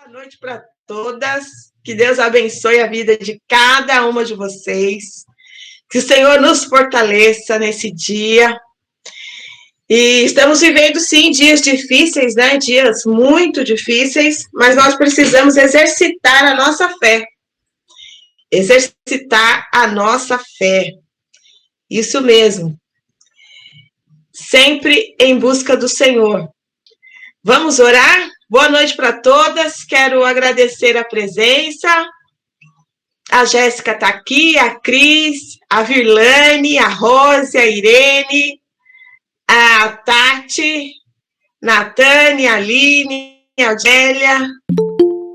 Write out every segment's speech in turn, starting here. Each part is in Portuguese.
Boa noite para todas. Que Deus abençoe a vida de cada uma de vocês. Que o Senhor nos fortaleça nesse dia. E estamos vivendo, sim, dias difíceis, né? Dias muito difíceis, mas nós precisamos exercitar a nossa fé. Exercitar a nossa fé. Isso mesmo. Sempre em busca do Senhor. Vamos orar? Boa noite para todas. Quero agradecer a presença. A Jéssica está aqui, a Cris, a Virlane, a Rose, a Irene, a Tati, Natane, a Aline, a Gélia.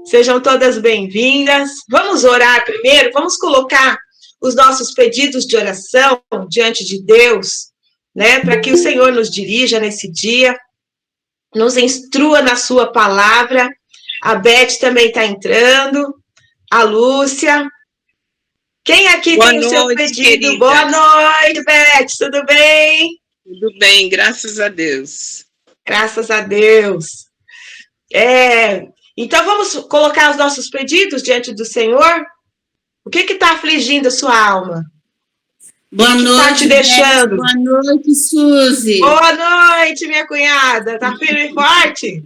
Sejam todas bem-vindas. Vamos orar primeiro? Vamos colocar os nossos pedidos de oração diante de Deus, né? Para que o Senhor nos dirija nesse dia, nos instrua na sua palavra. A Beth também está entrando, a Lúcia. Quem aqui tem o seu pedido? Querida. Boa noite, Beth, tudo bem? Tudo bem, graças a Deus. Graças a Deus. Então, vamos colocar os nossos pedidos diante do Senhor? O que está afligindo a sua alma? Boa noite, está te deixando? Boa noite, Suzy. Boa noite, minha cunhada. Está firme e forte?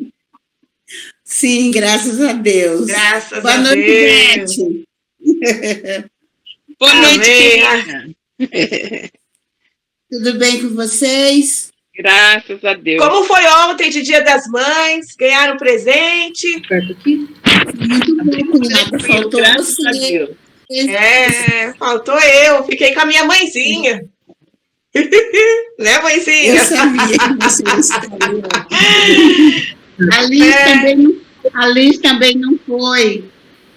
Sim, graças a Deus. Graças Boa a noite, Deus. Beth. Boa noite, querida. Tudo bem com vocês? Graças a Deus. Como foi ontem de Dia das Mães? Ganharam presente? Perto aqui? Muito bem, cunhada. Faltou você. Faltou eu. Fiquei com a minha mãezinha. Né, mãezinha? Eu sabia que você estaria. A Liz também não foi.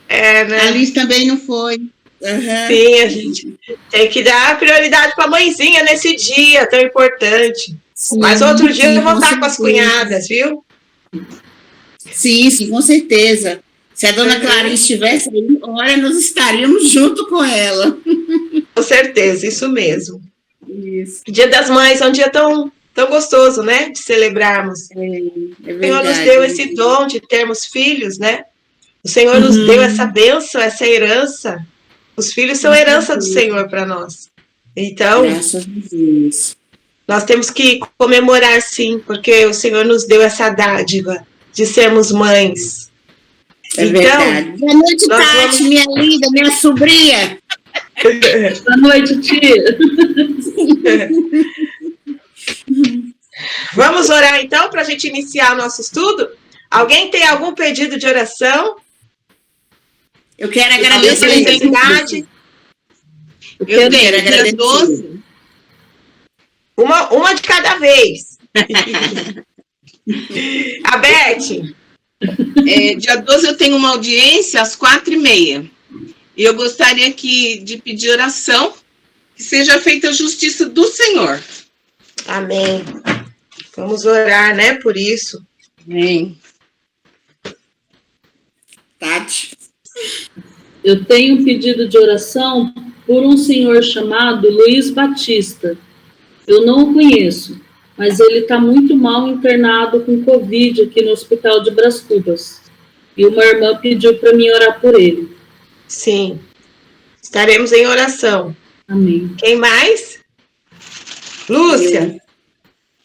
Né? A Liz também não foi. Uhum. Sim, a gente tem que dar prioridade para a mãezinha nesse dia tão importante. Sim, mas outro dia eu vou estar com as cunhadas, viu? Sim, com certeza. Se a dona Clarice estivesse aí, olha, nós estaríamos junto com ela. Com certeza, isso mesmo. Isso. Dia das Mães é um dia tão gostoso, né? De celebrarmos. É verdade, o Senhor nos deu esse dom de termos filhos, né? O Senhor nos deu essa bênção, essa herança. Os filhos são herança do Senhor para nós. Então, graças a Deus. Nós temos que comemorar, sim, porque o Senhor nos deu essa dádiva de sermos mães. É verdade. Boa noite, Tati, minha linda, minha sobrinha. Boa noite, tia. Vamos orar, então, para a gente iniciar o nosso estudo? Alguém tem algum pedido de oração? Eu quero agradecer a identidade. Eu quero agradecer. 12. Uma de cada vez. A Beth. Dia 12 eu tenho uma audiência às 4h30. E eu gostaria de pedir oração que seja feita a justiça do Senhor. Amém. Vamos orar, né, por isso. Amém. Tati. Eu tenho um pedido de oração por um senhor chamado Luiz Batista. Eu não o conheço, mas ele está muito mal internado com Covid aqui no hospital de Brás Cubas. E uma irmã pediu para mim orar por ele. Sim. Estaremos em oração. Amém. Quem mais? Lúcia.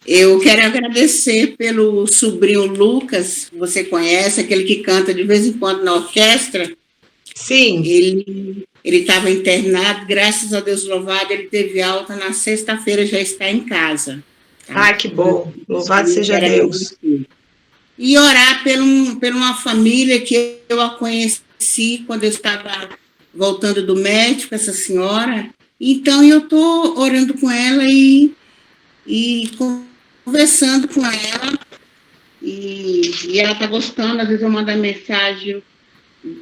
Eu quero agradecer pelo sobrinho Lucas, você conhece, aquele que canta de vez em quando na orquestra. Sim. Ele estava internado, graças a Deus louvado, ele teve alta, na sexta-feira já está em casa. Tá? Que bom, louvado seja Deus. E orar por uma família que eu a conheci quando eu estava voltando do médico, essa senhora. Então, eu estou orando com ela e conversando com ela, e ela está gostando. Às vezes eu mando a mensagem,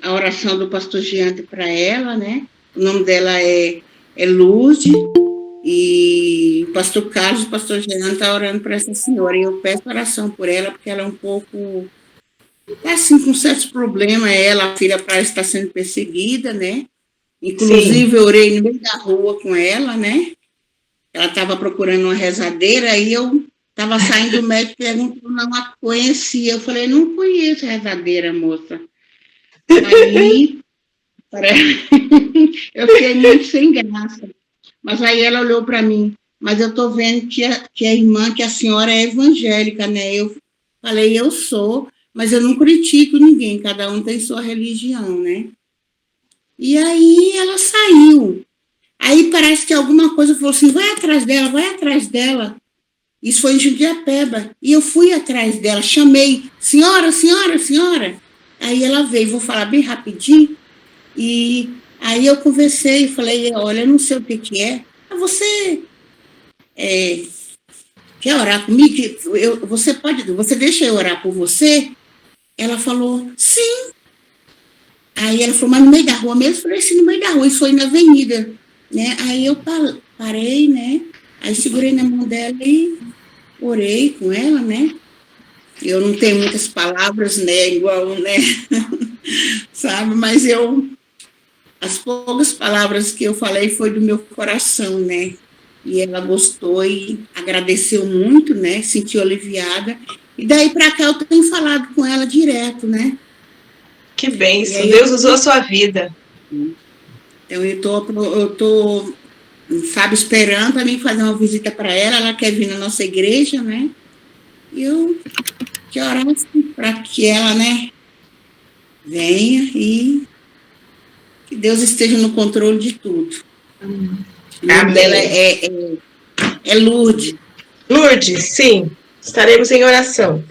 a oração do pastor Giante para ela, né? O nome dela é Luz, e o pastor Carlos e o pastor Giante estão orando para essa senhora, e eu peço oração por ela, porque ela é um pouco, assim, com certos problemas. A filha parece estar sendo perseguida, né? Inclusive, sim, eu orei no meio da rua com ela, né? Ela estava procurando uma rezadeira, aí eu estava saindo do médico e perguntou, não a conhecia. Eu falei, não conheço a rezadeira, moça. Aí, eu fiquei muito sem graça. Mas aí ela olhou para mim, mas eu estou vendo que a irmã, que a senhora é evangélica, né? Eu falei, eu sou, mas eu não critico ninguém, cada um tem sua religião, né? E aí ela saiu. Aí parece que alguma coisa falou assim, vai atrás dela, vai atrás dela. Isso foi em Jundiapeba. E eu fui atrás dela, chamei, senhora, senhora, senhora. Aí ela veio, vou falar bem rapidinho. E aí eu conversei, falei, olha, eu não sei o que é. Você quer orar comigo? Você deixa eu orar por você? Ela falou, sim. Aí ela falou, mas no meio da rua mesmo? Eu falei, sim, no meio da rua. Isso foi na avenida, né? Aí eu parei, né? Aí segurei na mão dela e orei com ela, né? Eu não tenho muitas palavras, né? Igual, né? Sabe? Mas as poucas palavras que eu falei foi do meu coração, né? E ela gostou e agradeceu muito, né? Sentiu aliviada. E daí para cá eu tenho falado com ela direto, né? Que bênção, Deus usou a sua vida. Então eu tô, sabe, esperando para mim fazer uma visita para ela quer vir na nossa igreja, né? E eu quero orar para que ela, né, venha e que Deus esteja no controle de tudo. Amém. O nome dela é Lourdes. Lourdes, sim. Estaremos em oração.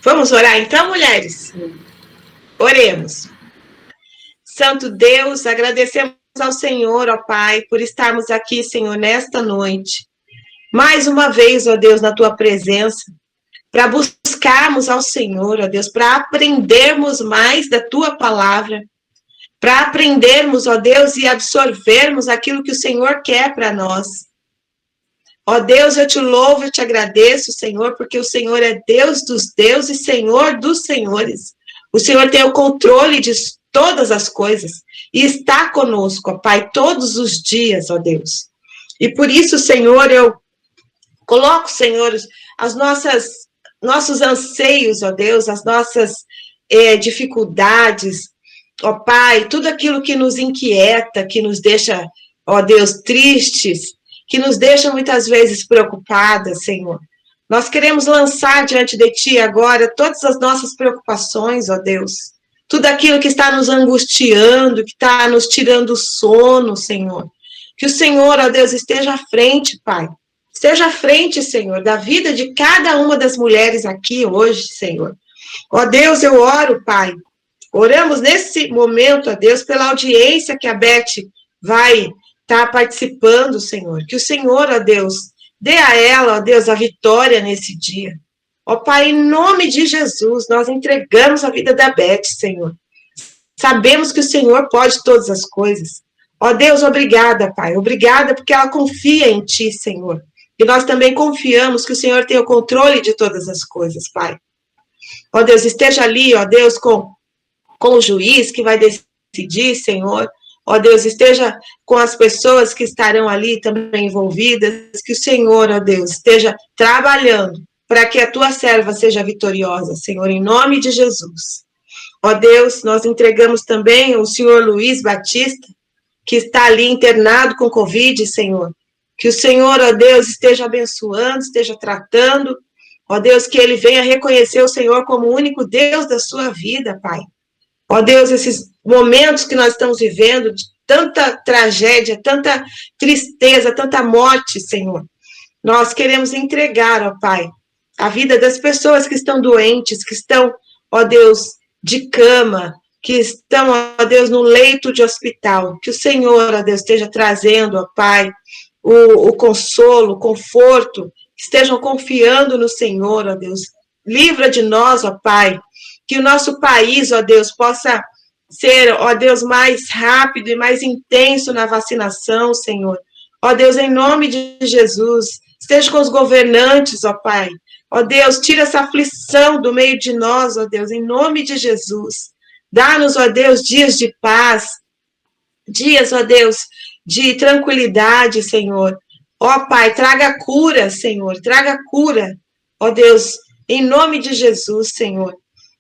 Vamos orar então, mulheres? Oremos. Santo Deus, agradecemos ao Senhor, ó Pai, por estarmos aqui, Senhor, nesta noite. Mais uma vez, ó Deus, na Tua presença, para buscarmos ao Senhor, ó Deus, para aprendermos mais da Tua palavra, para aprendermos, ó Deus, e absorvermos aquilo que o Senhor quer para nós. Ó Deus, eu te louvo e te agradeço, Senhor, porque o Senhor é Deus dos deuses e Senhor dos senhores. O Senhor tem o controle de todas as coisas e está conosco, ó Pai, todos os dias, ó Deus. E por isso, Senhor, eu coloco, Senhor, nossos anseios, ó Deus, as nossas dificuldades, ó Pai, tudo aquilo que nos inquieta, que nos deixa, ó Deus, tristes, que nos deixa muitas vezes preocupadas, Senhor. Nós queremos lançar diante de Ti agora todas as nossas preocupações, ó Deus. Tudo aquilo que está nos angustiando, que está nos tirando o sono, Senhor. Que o Senhor, ó Deus, esteja à frente, Pai. Esteja à frente, Senhor, da vida de cada uma das mulheres aqui hoje, Senhor. Ó Deus, eu oro, Pai. Oramos nesse momento, ó Deus, pela audiência que a Beth vai estar participando, Senhor. Que o Senhor, ó Deus, dê a ela, ó Deus, a vitória nesse dia. Ó Pai, em nome de Jesus, nós entregamos a vida da Beth, Senhor. Sabemos que o Senhor pode todas as coisas. Ó Deus, obrigada, Pai. Obrigada porque ela confia em Ti, Senhor. E nós também confiamos que o Senhor tem o controle de todas as coisas, Pai. Ó Deus, esteja ali, ó Deus, com o juiz que vai decidir, Senhor. Ó Deus, esteja com as pessoas que estarão ali também envolvidas, que o Senhor, ó Deus, esteja trabalhando para que a Tua serva seja vitoriosa, Senhor, em nome de Jesus. Ó Deus, nós entregamos também o Senhor Luiz Batista, que está ali internado com Covid, Senhor. Que o Senhor, ó Deus, esteja abençoando, esteja tratando. Ó Deus, que ele venha reconhecer o Senhor como o único Deus da sua vida, Pai. Ó Deus, esses momentos que nós estamos vivendo, de tanta tragédia, tanta tristeza, tanta morte, Senhor. Nós queremos entregar, ó Pai, a vida das pessoas que estão doentes, que estão, ó Deus, de cama, que estão, ó Deus, no leito de hospital. Que o Senhor, ó Deus, esteja trazendo, ó Pai, o consolo, o conforto, que estejam confiando no Senhor, ó Deus. Livra de nós, ó Pai, que o nosso país, ó Deus, possa ser, ó Deus, mais rápido e mais intenso na vacinação, Senhor. Ó Deus, em nome de Jesus, esteja com os governantes, ó Pai. Ó Deus, tira essa aflição do meio de nós, ó Deus, em nome de Jesus. Dá-nos, ó Deus, dias de paz, dias, ó Deus, de tranquilidade, Senhor. Ó Pai, traga cura, Senhor, traga cura, ó Deus, em nome de Jesus, Senhor.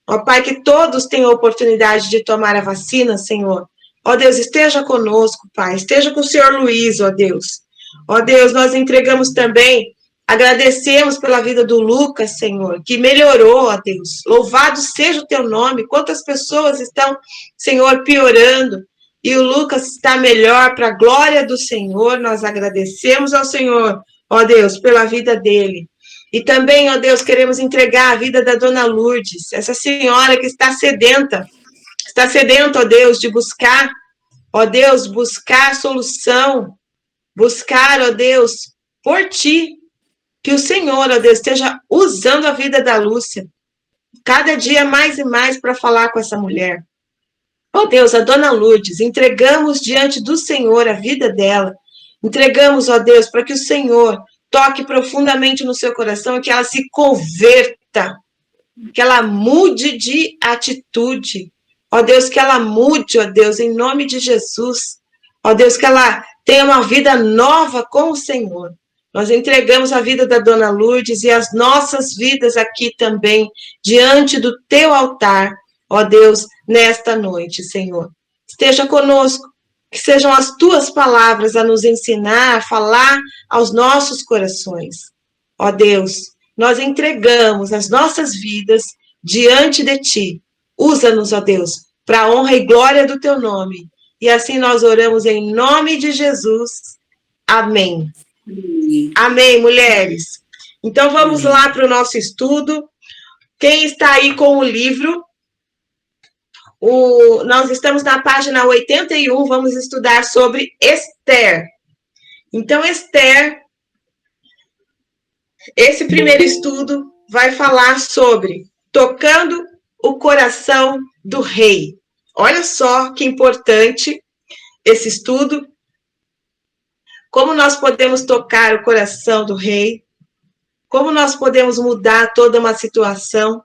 Ó Pai, que todos tenham oportunidade de tomar a vacina, Senhor. Ó Deus, esteja conosco, Pai. Esteja com o Senhor Luiz, ó Deus. Ó Deus, nós entregamos também, agradecemos pela vida do Lucas, Senhor, que melhorou, ó Deus. Louvado seja o teu nome. Quantas pessoas estão, Senhor, piorando. E o Lucas está melhor, para a glória do Senhor. Nós agradecemos ao Senhor, ó Deus, pela vida dele. E também, ó Deus, queremos entregar a vida da dona Lourdes, essa senhora que está sedenta, ó Deus, de buscar, ó Deus, buscar solução, buscar, ó Deus, por ti, que o Senhor, ó Deus, esteja usando a vida da Lúcia, cada dia mais e mais para falar com essa mulher. Ó Deus, a dona Lourdes, entregamos diante do Senhor a vida dela, entregamos, ó Deus, para que o Senhor toque profundamente no seu coração e que ela se converta, que ela mude de atitude. Ó Deus, que ela mude, ó Deus, em nome de Jesus. Ó Deus, que ela tenha uma vida nova com o Senhor. Nós entregamos a vida da dona Lourdes e as nossas vidas aqui também, diante do teu altar, ó Deus, nesta noite, Senhor. Esteja conosco. Que sejam as tuas palavras a nos ensinar, a falar aos nossos corações. Ó Deus, nós entregamos as nossas vidas diante de ti. Usa-nos, ó Deus, para a honra e glória do teu nome. E assim nós oramos em nome de Jesus. Amém. Amém, mulheres. Então vamos lá para o nosso estudo. Quem está aí com o livro? Nós estamos na página 81, vamos estudar sobre Esther. Então, Esther, esse primeiro estudo vai falar sobre tocando o coração do rei. Olha só que importante esse estudo. Como nós podemos tocar o coração do rei? Como nós podemos mudar toda uma situação?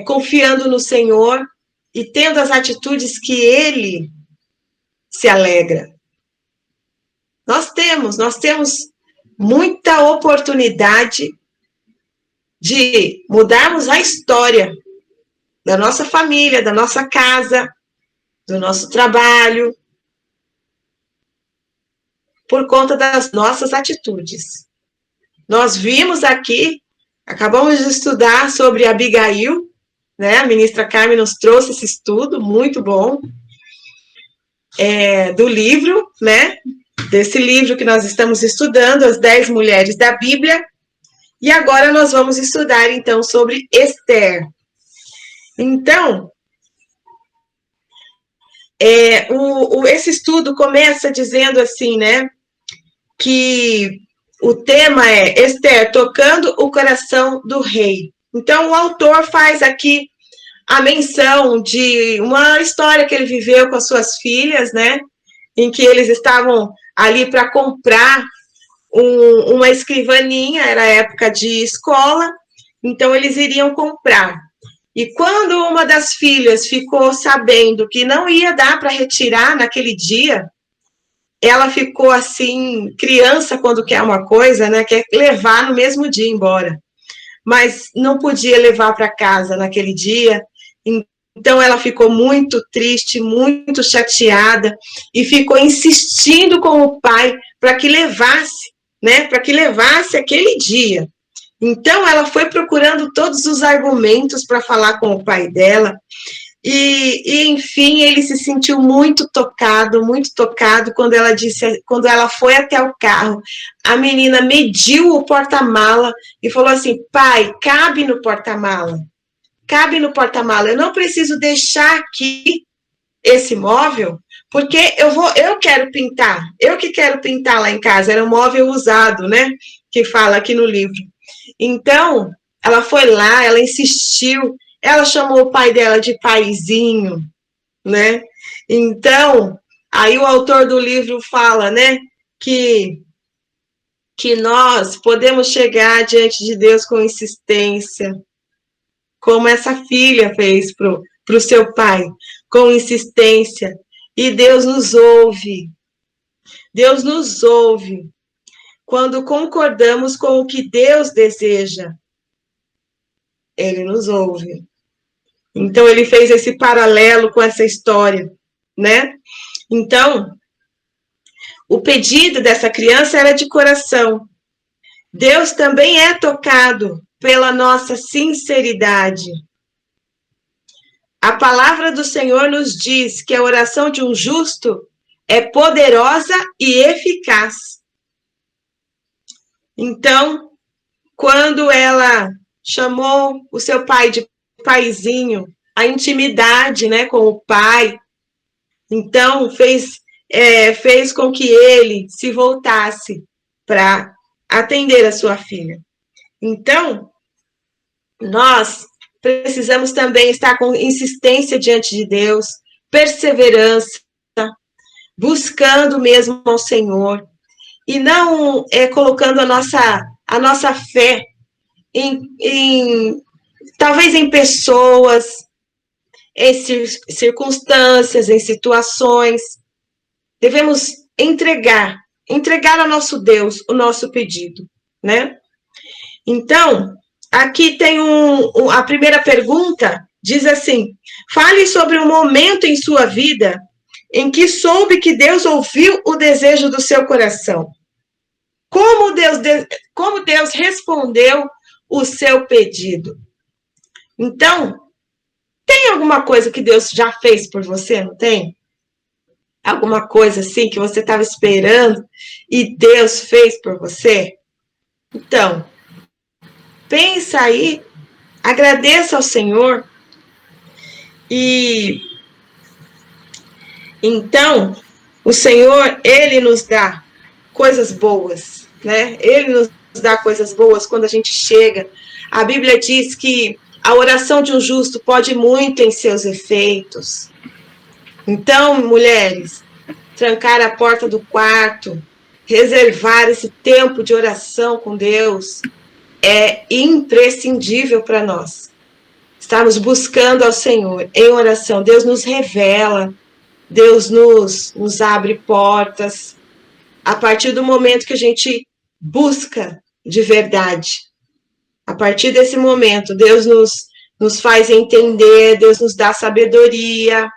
Confiando no Senhor e tendo as atitudes que Ele se alegra. Nós temos muita oportunidade de mudarmos a história da nossa família, da nossa casa, do nosso trabalho, por conta das nossas atitudes. Nós vimos aqui, acabamos de estudar sobre Abigail, né? A ministra Carmen nos trouxe esse estudo, muito bom, do livro, né? Desse livro que nós estamos estudando, As 10 Mulheres da Bíblia. E agora nós vamos estudar, então, sobre Esther. Então, esse estudo começa dizendo assim, né? Que o tema é Esther, tocando o coração do rei. Então, o autor faz aqui a menção de uma história que ele viveu com as suas filhas, né? Em que eles estavam ali para comprar uma escrivaninha, era época de escola, então eles iriam comprar. E quando uma das filhas ficou sabendo que não ia dar para retirar naquele dia, ela ficou assim, criança quando quer uma coisa, né, quer levar no mesmo dia embora. Mas não podia levar para casa naquele dia, então ela ficou muito triste, muito chateada, e ficou insistindo com o pai para que levasse, né, para que levasse aquele dia. Então ela foi procurando todos os argumentos para falar com o pai dela, e enfim, ele se sentiu muito tocado quando ela foi até o carro. A menina mediu o porta-mala e falou assim: pai, cabe no porta-mala, eu não preciso deixar aqui esse móvel, porque eu quero pintar, eu que quero pintar lá em casa. Era um móvel usado, né, que fala aqui no livro. Então, ela foi lá, ela insistiu, ela chamou o pai dela de paizinho, né? Então, aí o autor do livro fala, né, que nós podemos chegar diante de Deus com insistência, como essa filha fez pro seu pai, com insistência, e Deus nos ouve. Deus nos ouve quando concordamos com o que Deus deseja. Ele nos ouve. Então, ele fez esse paralelo com essa história, né? Então, o pedido dessa criança era de coração. Deus também é tocado pela nossa sinceridade. A palavra do Senhor nos diz que a oração de um justo é poderosa e eficaz. Então, quando ela chamou o seu pai de paizinho, a intimidade, né, com o pai, então fez com que ele se voltasse para atender a sua filha. Então, nós precisamos também estar com insistência diante de Deus, perseverança, buscando mesmo ao Senhor, e não colocando a nossa fé talvez em pessoas, em circunstâncias, em situações. Devemos entregar ao nosso Deus o nosso pedido, né? Então, aqui tem a primeira pergunta, diz assim: fale sobre um momento em sua vida em que soube que Deus ouviu o desejo do seu coração. Como Deus respondeu o seu pedido? Então, tem alguma coisa que Deus já fez por você, não tem? Alguma coisa assim que você estava esperando e Deus fez por você? Então, pensa aí, agradeça ao Senhor. E então, o Senhor, Ele nos dá coisas boas, né? Ele nos dá coisas boas quando a gente chega. A Bíblia diz que a oração de um justo pode muito em seus efeitos. Então, mulheres, trancar a porta do quarto, reservar esse tempo de oração com Deus é imprescindível para nós. Estarmos buscando ao Senhor em oração. Deus nos revela, Deus nos abre portas. A partir do momento que a gente busca de verdade, a partir desse momento, Deus nos faz entender, Deus nos dá sabedoria.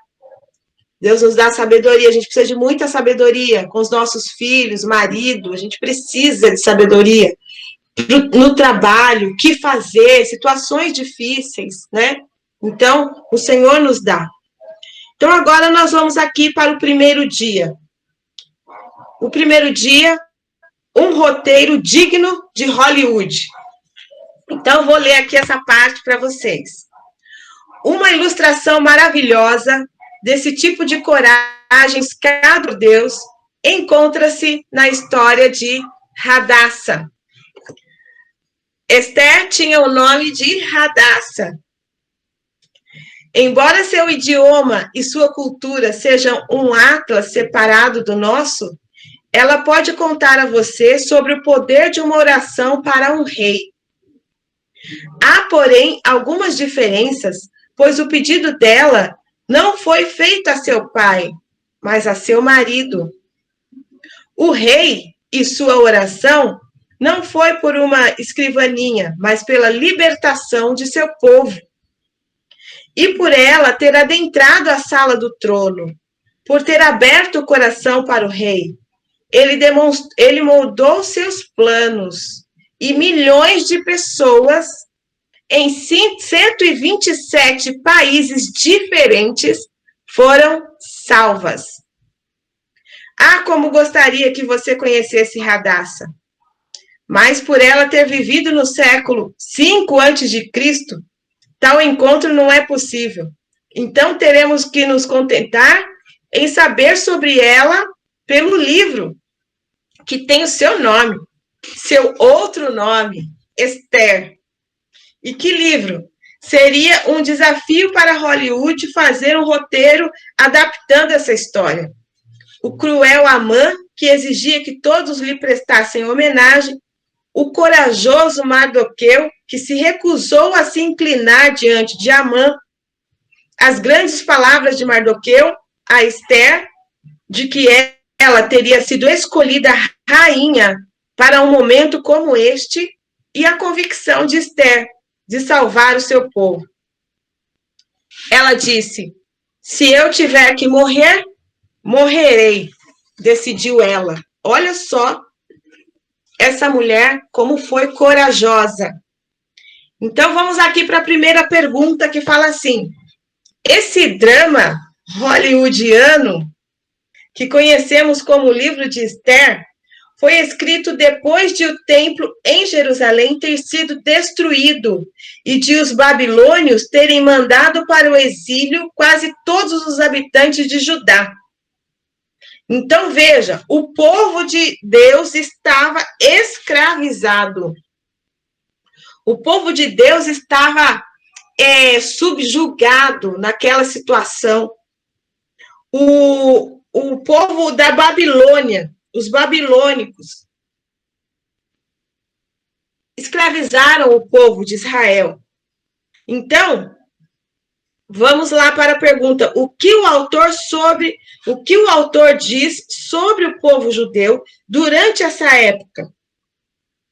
Deus nos dá sabedoria, a gente precisa de muita sabedoria com os nossos filhos, marido, a gente precisa de sabedoria no trabalho, o que fazer, situações difíceis, né? Então, o Senhor nos dá. Então, agora nós vamos aqui para o primeiro dia. O primeiro dia, um roteiro digno de Hollywood. Então, eu vou ler aqui essa parte para vocês. Uma ilustração maravilhosa desse tipo de coragem escada por Deus encontra-se na história de Hadassah. Esther tinha o nome de Hadassah. Embora seu idioma e sua cultura sejam um atlas separado do nosso, ela pode contar a você sobre o poder de uma oração para um rei. Há, porém, algumas diferenças, pois o pedido dela não foi feito a seu pai, mas a seu marido. O rei e sua oração não foi por uma escrivaninha, mas pela libertação de seu povo. E por ela ter adentrado a sala do trono, por ter aberto o coração para o rei, ele moldou seus planos, e milhões de pessoas em 127 países diferentes foram salvas. Ah, como gostaria que você conhecesse Hadassah. Mas por ela ter vivido no século 5 a.C., tal encontro não é possível. Então teremos que nos contentar em saber sobre ela pelo livro, que tem o seu nome, seu outro nome, Esther. E que livro? Seria um desafio para Hollywood fazer um roteiro adaptando essa história. O cruel Amã, que exigia que todos lhe prestassem homenagem, o corajoso Mardoqueu, que se recusou a se inclinar diante de Amã, as grandes palavras de Mardoqueu a Esther, de que ela teria sido escolhida rainha para um momento como este, e a convicção de Esther de salvar o seu povo. Ela disse: se eu tiver que morrer, morrerei, decidiu ela. Olha só essa mulher como foi corajosa. Então vamos aqui para a primeira pergunta, que fala assim: esse drama hollywoodiano que conhecemos como o livro de Esther foi escrito depois de o templo em Jerusalém ter sido destruído e de os babilônios terem mandado para o exílio quase todos os habitantes de Judá. Então, veja, o povo de Deus estava escravizado. O povo de Deus estava subjugado naquela situação. O povo da Babilônia, os babilônicos, escravizaram o povo de Israel. Então, vamos lá para a pergunta: o que o autor diz sobre o povo judeu durante essa época?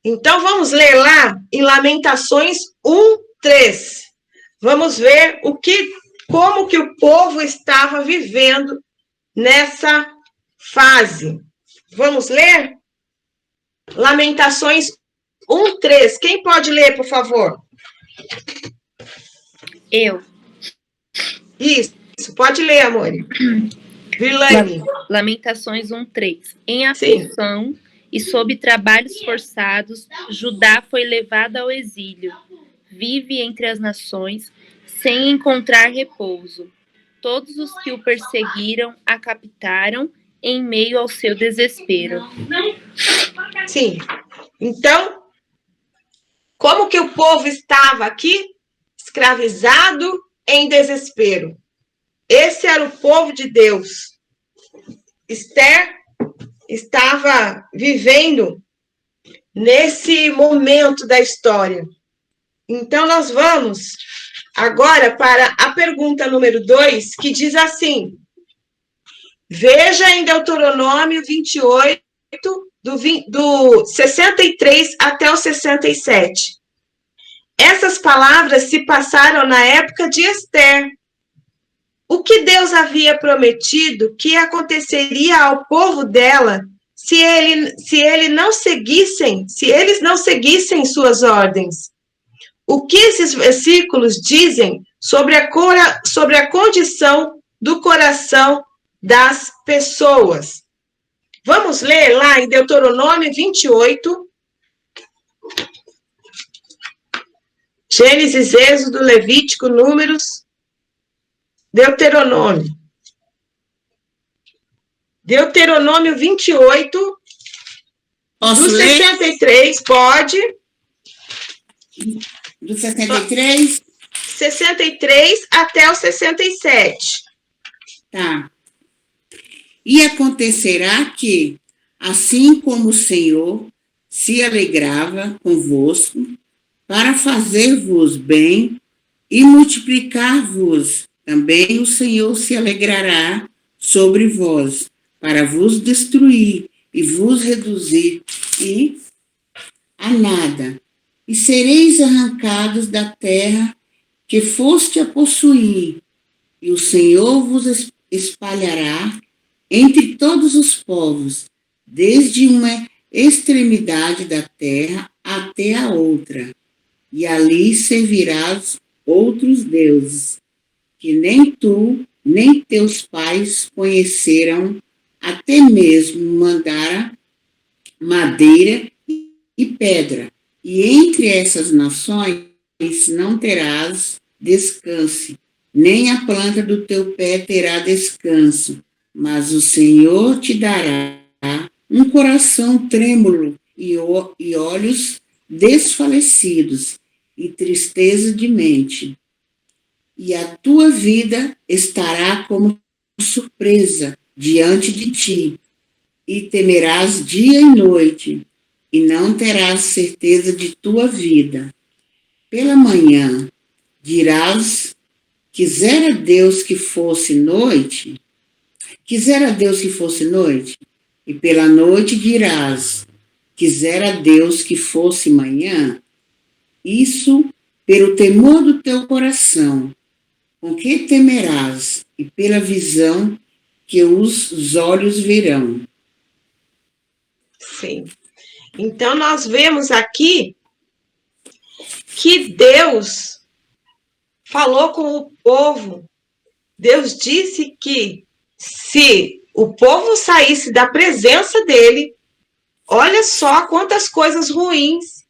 Então, vamos ler lá em Lamentações 1:3. Vamos ver como que o povo estava vivendo nessa fase. Vamos ler? Lamentações 1:3. Quem pode ler, por favor? Eu. Isso, pode ler, amor. Virlane. Lamentações 1:3. Em aflição e sob trabalhos forçados, Judá foi levado ao exílio. Vive entre as nações, sem encontrar repouso. Todos os que o perseguiram a captaram em meio ao seu desespero. Sim. Então, como que o povo estava aqui? Escravizado, em desespero. Esse era o povo de Deus. Esther estava vivendo nesse momento da história. Então, nós vamos agora para a pergunta número 2, que diz assim: veja em Deuteronômio 28, do 63 até o 67. Essas palavras se passaram na época de Esther. O que Deus havia prometido que aconteceria ao povo dela se eles não seguissem suas ordens? O que esses versículos dizem sobre a condição do coração das pessoas? Vamos ler lá em Deuteronômio 28, Gênesis, Êxodo, Levítico, Números, Deuteronômio. Deuteronômio 28, Posso do ler? 63, pode. Do 63? 63 até o 67. Tá. E acontecerá que, assim como o Senhor se alegrava convosco, para fazer-vos bem e multiplicar-vos, também o Senhor se alegrará sobre vós, para vos destruir e vos reduzir a nada. E sereis arrancados da terra que foste a possuir, e o Senhor vos espalhará entre todos os povos, desde uma extremidade da terra até a outra, e ali servirás outros deuses, que nem tu, nem teus pais conheceram, até mesmo mandara madeira e pedra. E entre essas nações não terás descanso, nem a planta do teu pé terá descanso, mas o Senhor te dará um coração trêmulo e olhos desfalecidos e tristeza de mente. E a tua vida estará como surpresa diante de ti, e temerás dia e noite, e não terás certeza de tua vida. Pela manhã dirás: quisera Deus que fosse noite, e pela noite dirás: quisera Deus que fosse manhã. Isso pelo temor do teu coração, com que temerás, e pela visão que os olhos verão. Sim. Então, nós vemos aqui que Deus falou com o povo. Deus disse que se o povo saísse da presença dele, olha só quantas coisas ruins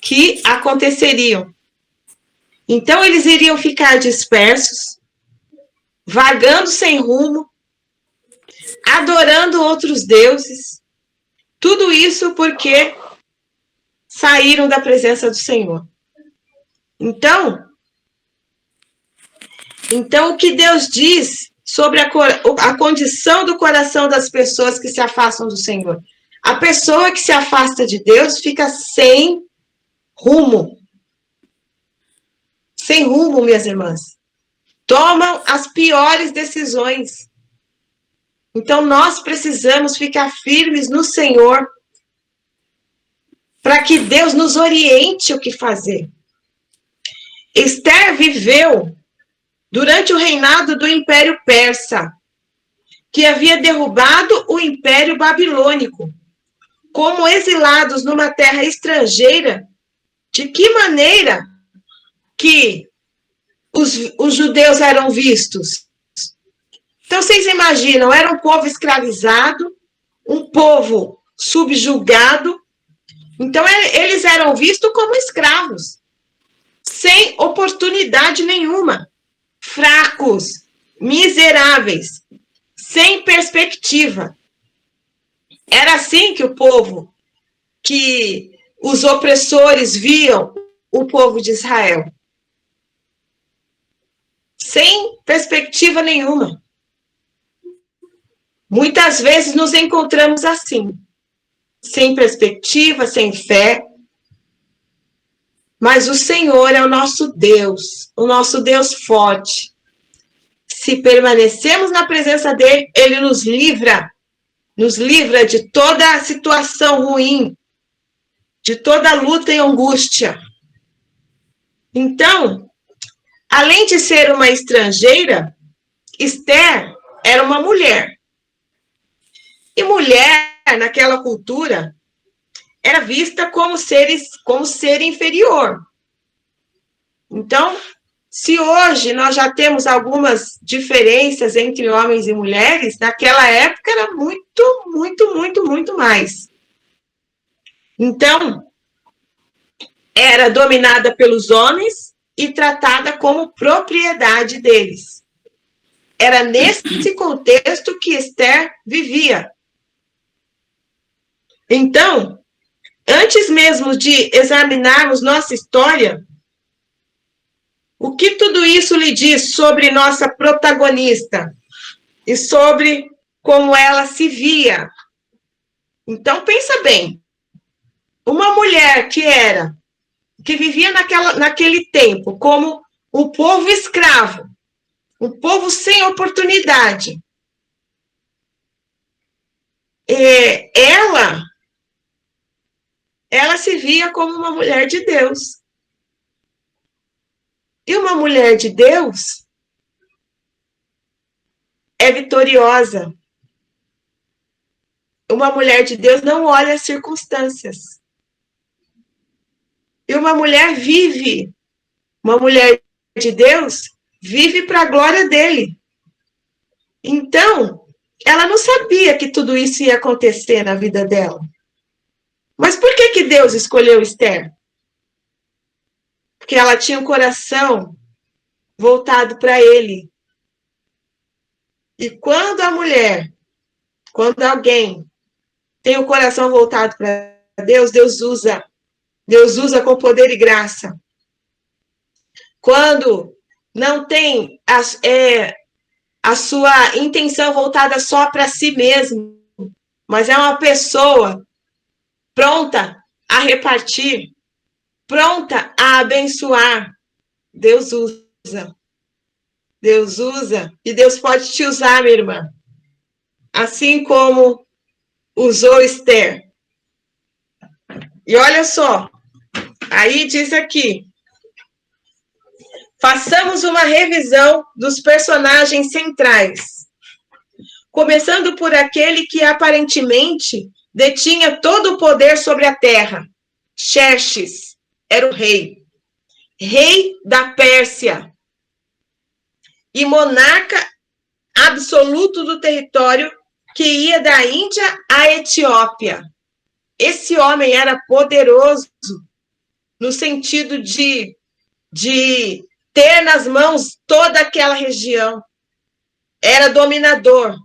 que aconteceriam. Então, eles iriam ficar dispersos, vagando sem rumo, adorando outros deuses. Tudo isso porque saíram da presença do Senhor. Então, o que Deus diz sobre a condição do coração das pessoas que se afastam do Senhor? A pessoa que se afasta de Deus fica sem rumo. Sem rumo, minhas irmãs. Tomam as piores decisões. Então, nós precisamos ficar firmes no Senhor para que Deus nos oriente o que fazer. Esther viveu durante o reinado do Império Persa, que havia derrubado o Império Babilônico. Como exilados numa terra estrangeira, de que maneira que os judeus eram vistos? Então, vocês imaginam, era um povo escravizado, um povo subjugado. Então, eles eram vistos como escravos, sem oportunidade nenhuma, fracos, miseráveis, sem perspectiva. Era assim que o povo, que os opressores viam o povo de Israel. Sem perspectiva nenhuma. Muitas vezes nos encontramos assim, sem perspectiva, sem fé. Mas o Senhor é o nosso Deus forte. Se permanecemos na presença dele, ele nos livra de toda a situação ruim, de toda luta e angústia. Então, além de ser uma estrangeira, Esther era uma mulher. E mulher, naquela cultura, era vista como ser inferior. Então, se hoje nós já temos algumas diferenças entre homens e mulheres, naquela época era muito, muito, muito, muito mais. Então, era dominada pelos homens e tratada como propriedade deles. Era nesse contexto que Esther vivia. Então, antes mesmo de examinarmos nossa história, o que tudo isso lhe diz sobre nossa protagonista e sobre como ela se via? Então, pensa bem. Uma mulher que vivia naquele tempo como um povo escravo, um povo sem oportunidade, ela se via como uma mulher de Deus. E uma mulher de Deus é vitoriosa. Uma mulher de Deus não olha as circunstâncias. E uma mulher de Deus vive para a glória dele. Então, ela não sabia que tudo isso ia acontecer na vida dela. Mas por que Deus escolheu Esther? Porque ela tinha um coração voltado para ele. E quando alguém tem o coração voltado para Deus, Deus usa com poder e graça. Quando não tem a sua intenção voltada só para si mesmo, mas é uma pessoa pronta a repartir, pronta a abençoar, Deus usa. Deus usa e Deus pode te usar, minha irmã. Assim como usou Esther. E olha só, aí diz aqui, façamos uma revisão dos personagens centrais, começando por aquele que aparentemente detinha todo o poder sobre a terra. Xerxes era o rei da Pérsia e monarca absoluto do território que ia da Índia à Etiópia. Esse homem era poderoso no sentido de ter nas mãos toda aquela região. Era dominador.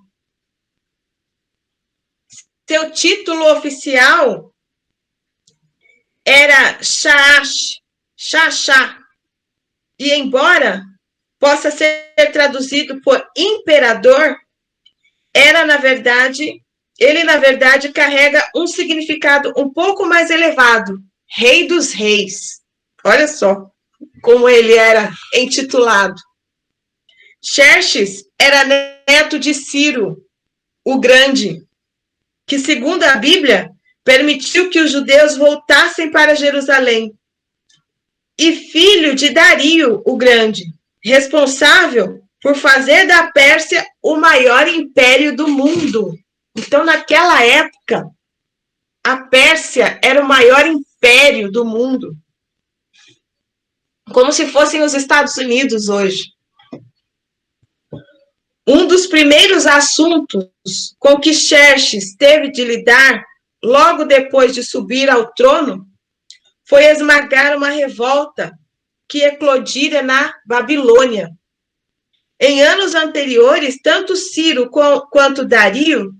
Seu título oficial era Xaxá. E embora possa ser traduzido por imperador, ele, na verdade, carrega um significado um pouco mais elevado, Rei dos Reis. Olha só como ele era intitulado. Xerxes era neto de Ciro, o Grande, que, segundo a Bíblia, permitiu que os judeus voltassem para Jerusalém. E filho de Dario, o Grande, responsável por fazer da Pérsia o maior império do mundo. Então, naquela época, a Pérsia era o maior império do mundo. Como se fossem os Estados Unidos hoje. Um dos primeiros assuntos com que Xerxes teve de lidar, logo depois de subir ao trono, foi esmagar uma revolta que eclodira na Babilônia. Em anos anteriores, tanto Ciro quanto Dario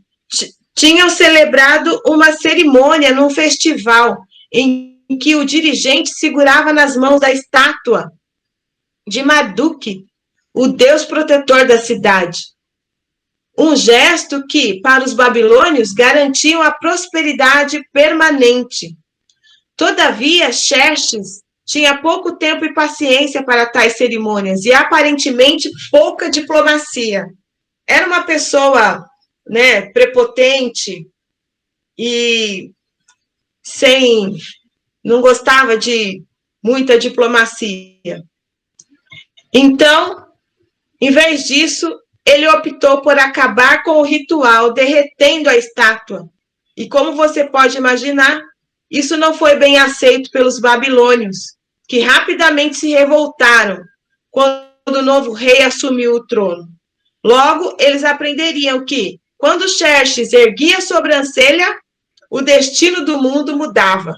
tinham celebrado uma cerimônia num festival em que o dirigente segurava nas mãos a estátua de Marduk, o deus protetor da cidade. Um gesto que, para os babilônios, garantia a prosperidade permanente. Todavia, Xerxes tinha pouco tempo e paciência para tais cerimônias e, aparentemente, pouca diplomacia. Era uma pessoa, prepotente e não gostava de muita diplomacia. Então, em vez disso, ele optou por acabar com o ritual, derretendo a estátua. E como você pode imaginar, isso não foi bem aceito pelos babilônios, que rapidamente se revoltaram quando o novo rei assumiu o trono. Logo, eles aprenderiam que, quando Xerxes erguia a sobrancelha, o destino do mundo mudava.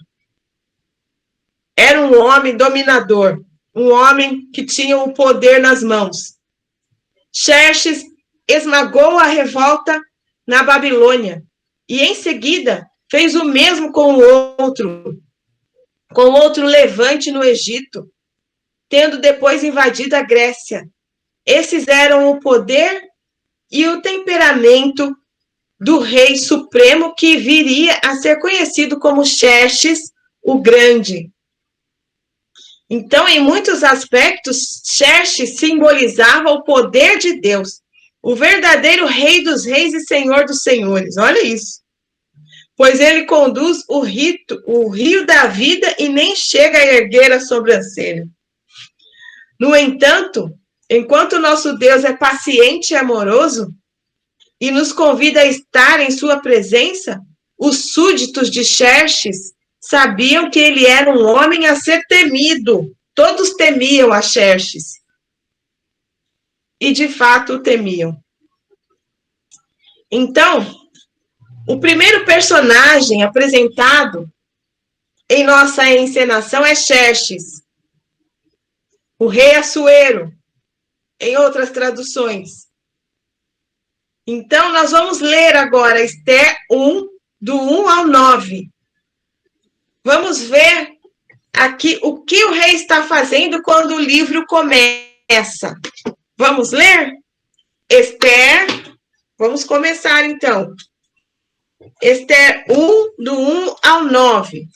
Era um homem dominador, um homem que tinha o poder nas mãos. Xerxes esmagou a revolta na Babilônia e, em seguida, fez o mesmo com outro levante no Egito, tendo depois invadido a Grécia. Esses eram o poder e o temperamento do rei supremo que viria a ser conhecido como Xerxes o Grande. Então, em muitos aspectos, Xerxes simbolizava o poder de Deus, o verdadeiro rei dos reis e senhor dos senhores. Olha isso. Pois ele conduz o rio da vida e nem chega a erguer a sobrancelha. No entanto, enquanto nosso Deus é paciente e amoroso e nos convida a estar em sua presença, os súditos de Xerxes sabiam que ele era um homem a ser temido. Todos temiam a Xerxes. E, de fato, o temiam. Então, o primeiro personagem apresentado em nossa encenação é Xerxes, o rei Assuero, em outras traduções. Então, nós vamos ler agora Esther 1, do 1 ao 9. Vamos ver aqui o que o rei está fazendo quando o livro começa. Vamos ler? Esther, vamos começar então. Esther 1, do 1 ao 9.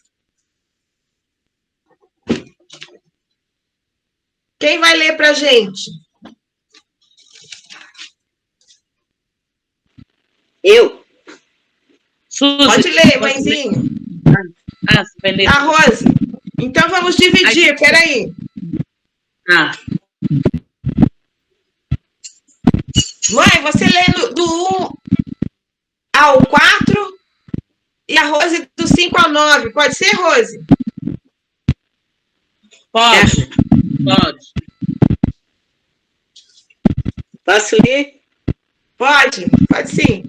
Quem vai ler para a gente? Eu. Suzy, pode ler, mãezinha. Ah, você vai ler. A Rose. Então vamos dividir, peraí. você lê do 1 ao 4 e a Rose do 5 ao 9. Pode ser, Rose? Pode. Posso ler? Pode sim.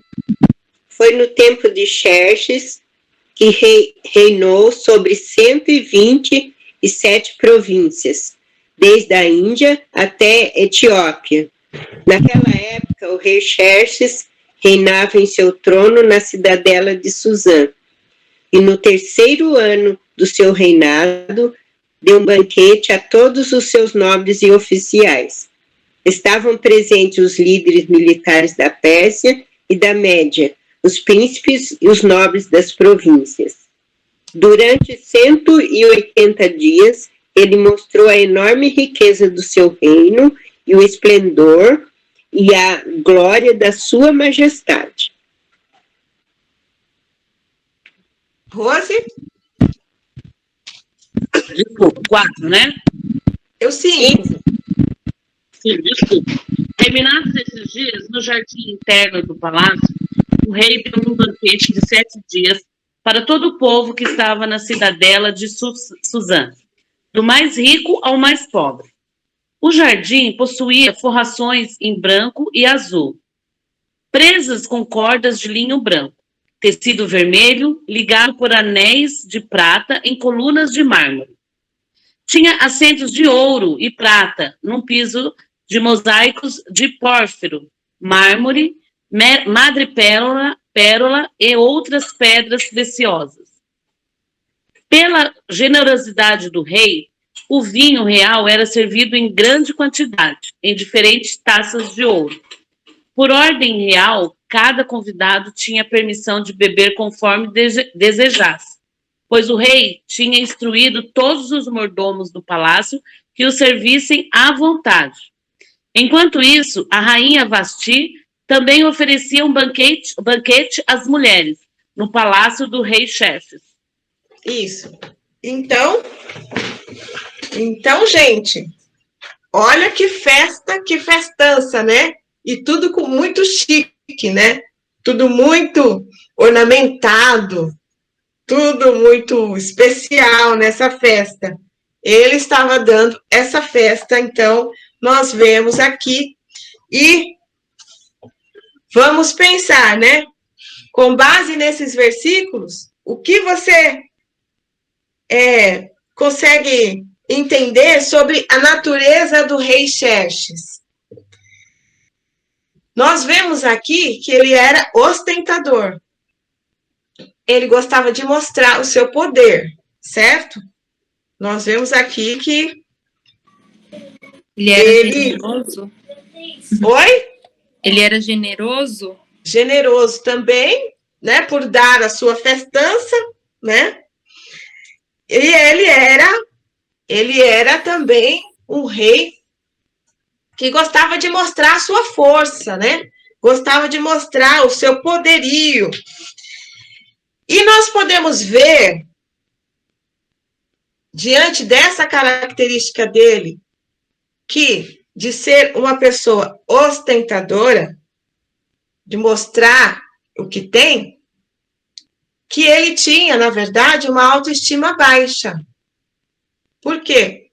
Foi no tempo de Xerxes que reinou sobre 127 províncias, desde a Índia até Etiópia. Naquela época, o rei Xerxes reinava em seu trono na cidadela de Suzã. E no 3º ano do seu reinado, deu um banquete a todos os seus nobres e oficiais. Estavam presentes os líderes militares da Pérsia e da Média, os príncipes e os nobres das províncias. Durante 180 dias, ele mostrou a enorme riqueza do seu reino e o esplendor e a glória da sua majestade. Rose? Desculpa, 4, né? Eu sim. Sim, desculpa. Terminados esses dias, no jardim interno do palácio, o rei deu um banquete de 7 dias para todo o povo que estava na cidadela de Suzã, do mais rico ao mais pobre. O jardim possuía forrações em branco e azul, presas com cordas de linho branco, tecido vermelho ligado por anéis de prata em colunas de mármore. Tinha assentos de ouro e prata num piso de mosaicos de pórfiro, mármore, madrepérola e outras pedras preciosas. Pela generosidade do rei, o vinho real era servido em grande quantidade, em diferentes taças de ouro. Por ordem real, cada convidado tinha permissão de beber conforme desejasse, pois o rei tinha instruído todos os mordomos do palácio que o servissem à vontade. Enquanto isso, a rainha Vasti também oferecia um banquete às mulheres, no palácio do rei Xerxes. Isso. Então, gente, olha que festa, que festança, né? E tudo com muito chique, né? Tudo muito ornamentado, tudo muito especial nessa festa. Ele estava dando essa festa, então nós vemos aqui e vamos pensar, né? Com base nesses versículos, o que você consegue entender sobre a natureza do rei Xerxes? Nós vemos aqui que ele era ostentador. Ele gostava de mostrar o seu poder, certo? Nós vemos aqui que ele era generoso. Oi? Ele era generoso? Generoso também, né? Por dar a sua festança, né? E ele era também um rei que gostava de mostrar a sua força, né? Gostava de mostrar o seu poderio. E nós podemos ver, diante dessa característica dele, que de ser uma pessoa ostentadora, de mostrar o que tem, que ele tinha, na verdade, uma autoestima baixa. Por quê?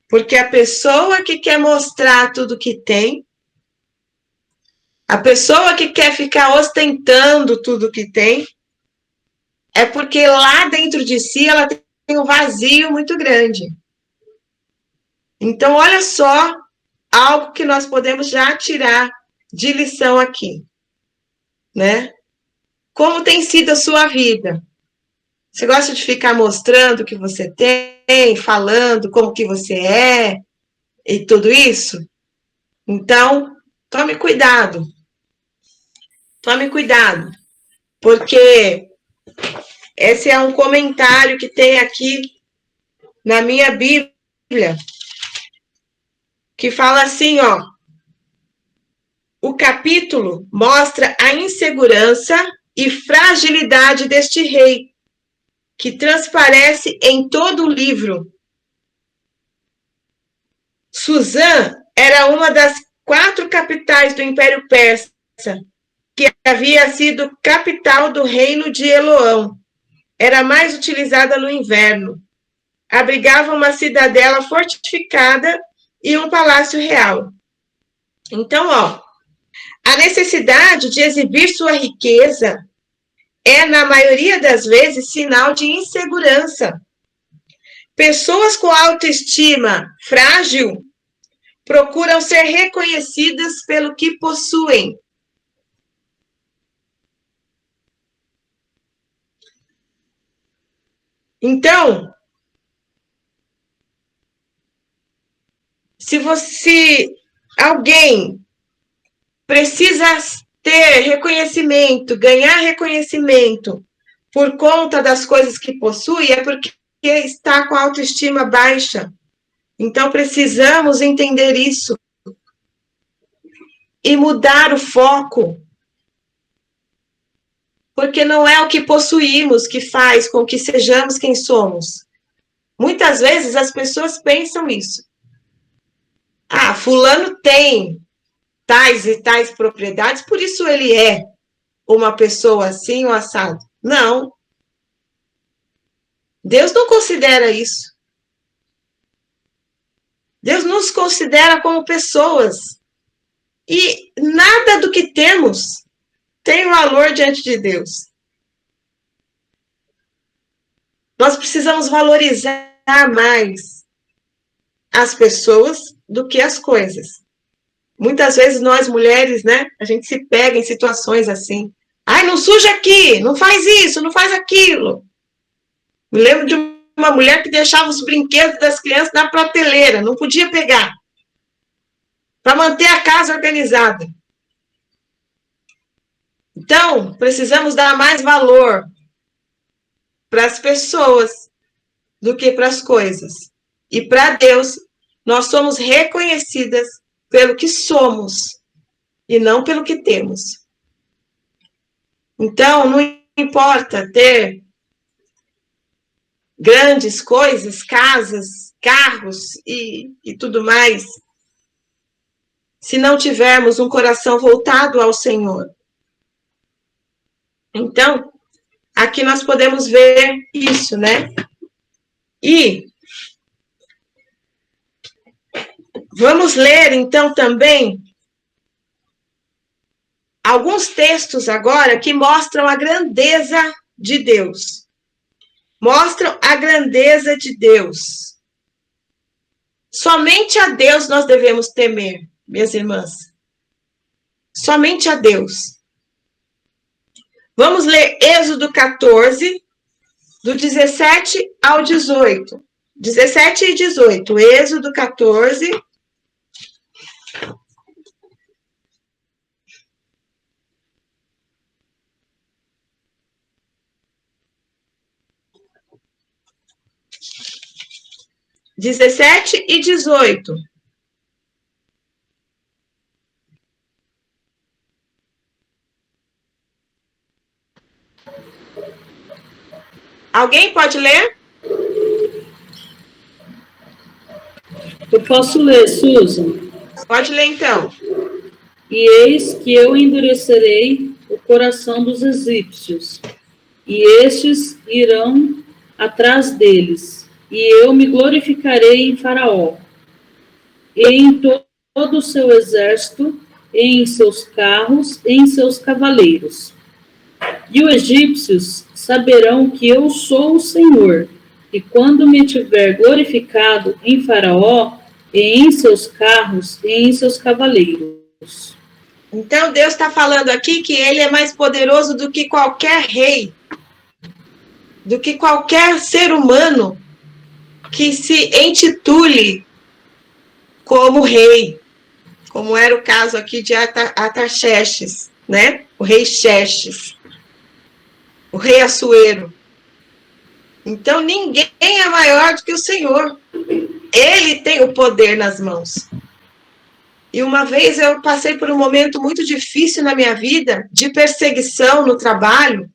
Porque a pessoa que quer mostrar tudo que tem, a pessoa que quer ficar ostentando tudo que tem, é porque lá dentro de si ela tem um vazio muito grande. Então, olha só algo que nós podemos já tirar de lição aqui, né? Como tem sido a sua vida? Você gosta de ficar mostrando o que você tem, falando como que você é e tudo isso? Então, tome cuidado. Tome cuidado, porque esse é um comentário que tem aqui na minha Bíblia, que fala assim, ó, o capítulo mostra a insegurança e fragilidade deste rei, que transparece em todo o livro. Suzã era uma das 4 capitais do Império Persa, que havia sido capital do reino de Eloão. Era mais utilizada no inverno. Abrigava uma cidadela fortificada e um palácio real. Então, a necessidade de exibir sua riqueza é, na maioria das vezes, sinal de insegurança. Pessoas com autoestima frágil procuram ser reconhecidas pelo que possuem. Então, se alguém precisa ter reconhecimento, ganhar reconhecimento por conta das coisas que possui, é porque está com a autoestima baixa. Então, precisamos entender isso e mudar o foco. Porque não é o que possuímos que faz com que sejamos quem somos. Muitas vezes as pessoas pensam isso. Ah, fulano tem tais e tais propriedades, por isso ele é uma pessoa assim ou assado. Não. Deus não considera isso. Deus nos considera como pessoas. E nada do que temos tem valor diante de Deus. Nós precisamos valorizar mais as pessoas do que as coisas. Muitas vezes nós, mulheres, né, a gente se pega em situações assim. Ai, não suja aqui, não faz isso, não faz aquilo. Me lembro de uma mulher que deixava os brinquedos das crianças na prateleira, não podia pegar, para manter a casa organizada. Então, precisamos dar mais valor para as pessoas do que para as coisas. E para Deus, nós somos reconhecidas pelo que somos e não pelo que temos. Então, não importa ter grandes coisas, casas, carros e tudo mais, se não tivermos um coração voltado ao Senhor. Então, aqui nós podemos ver isso, né? E vamos ler, então, também alguns textos agora que mostram a grandeza de Deus. Mostram a grandeza de Deus. Somente a Deus nós devemos temer, minhas irmãs. Somente a Deus. Vamos ler Êxodo 14, do 17 ao 18. 17 e 18. Êxodo 14. Dezessete e 18. Alguém pode ler? Eu posso ler, Susan? Pode ler, então. E eis que eu endurecerei o coração dos egípcios, e estes irão atrás deles, e eu me glorificarei em Faraó, e em todo o seu exército, e em seus carros, e em seus cavaleiros. E os egípcios saberão que eu sou o Senhor, e quando me tiver glorificado em Faraó, e em seus carros, e em seus cavaleiros. Então, Deus está falando aqui que ele é mais poderoso do que qualquer rei, do que qualquer ser humano que se intitule como rei, como era o caso aqui de Artaxerxes, né? O rei Xerxes, o rei Assuero. Então, ninguém é maior do que o Senhor. Ele tem o poder nas mãos. E uma vez eu passei por um momento muito difícil na minha vida, de perseguição no trabalho,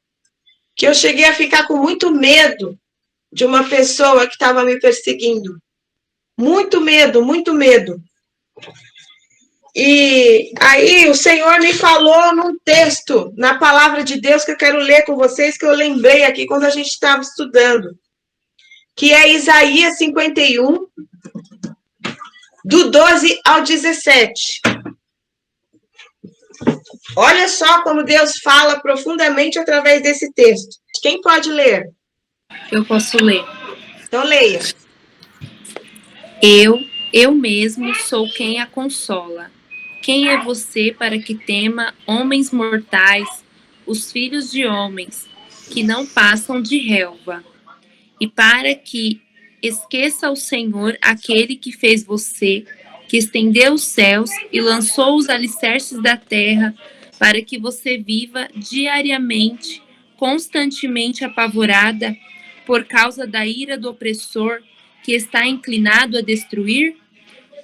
que eu cheguei a ficar com muito medo de uma pessoa que estava me perseguindo. Muito medo, muito medo. E aí o Senhor me falou num texto, na palavra de Deus, que eu quero ler com vocês, que eu lembrei aqui quando a gente estava estudando, que é Isaías 51, do 12 ao 17. Olha só como Deus fala profundamente através desse texto. Quem pode ler? Eu posso ler. Então leia. Eu mesmo sou quem a consola. Quem é você para que tema homens mortais, os filhos de homens, que não passam de relva? E para que esqueça o Senhor, aquele que fez você, que estendeu os céus e lançou os alicerces da terra, para que você viva diariamente, constantemente apavorada, por causa da ira do opressor, que está inclinado a destruir?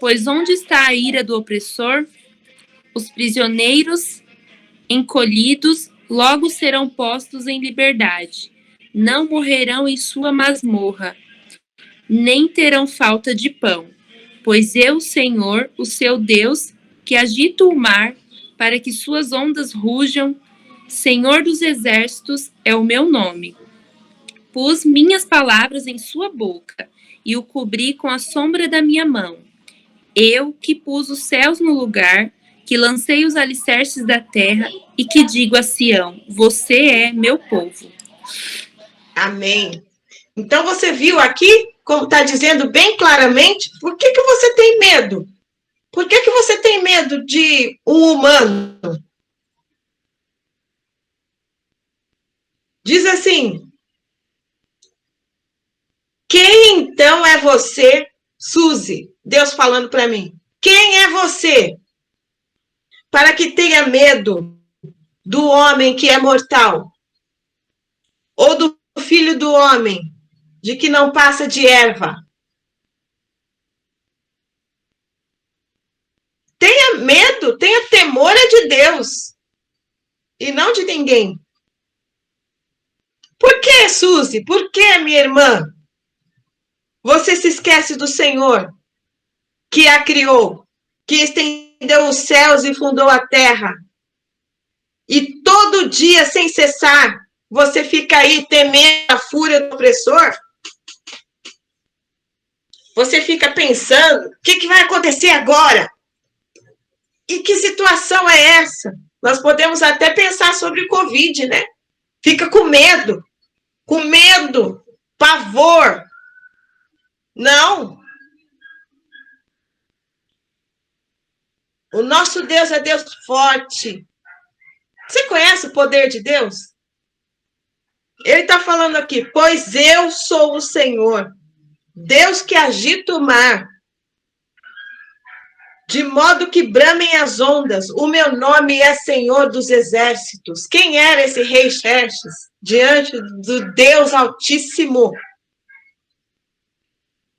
Pois onde está a ira do opressor? Os prisioneiros encolhidos logo serão postos em liberdade. Não morrerão em sua masmorra, nem terão falta de pão. Pois eu, Senhor, o seu Deus, que agito o mar para que suas ondas rujam, Senhor dos exércitos é o meu nome. Pus minhas palavras em sua boca e o cobri com a sombra da minha mão. Eu que pus os céus no lugar, que lancei os alicerces da terra e que digo a Sião, você é meu povo. Amém. Então você viu aqui, como está dizendo bem claramente, por que você tem medo? Por que você tem medo de um humano? Diz assim, quem então é você, Suzy? Deus falando para mim. Quem é você para que tenha medo do homem que é mortal? Ou do filho do homem, de que não passa de erva? Tenha medo, tenha temor de Deus e não de ninguém. Por que, Suzy? Por que, minha irmã? Você se esquece do Senhor, que a criou, que estendeu os céus e fundou a terra. E todo dia, sem cessar, você fica aí temendo a fúria do opressor? Você fica pensando, o que vai acontecer agora? E que situação é essa? Nós podemos até pensar sobre o Covid, né? Fica com medo, pavor. Não. O nosso Deus é Deus forte. Você conhece o poder de Deus? Ele está falando aqui, pois eu sou o Senhor, Deus que agita o mar, de modo que bramem as ondas. O meu nome é Senhor dos Exércitos. Quem era esse rei Xerxes diante do Deus Altíssimo?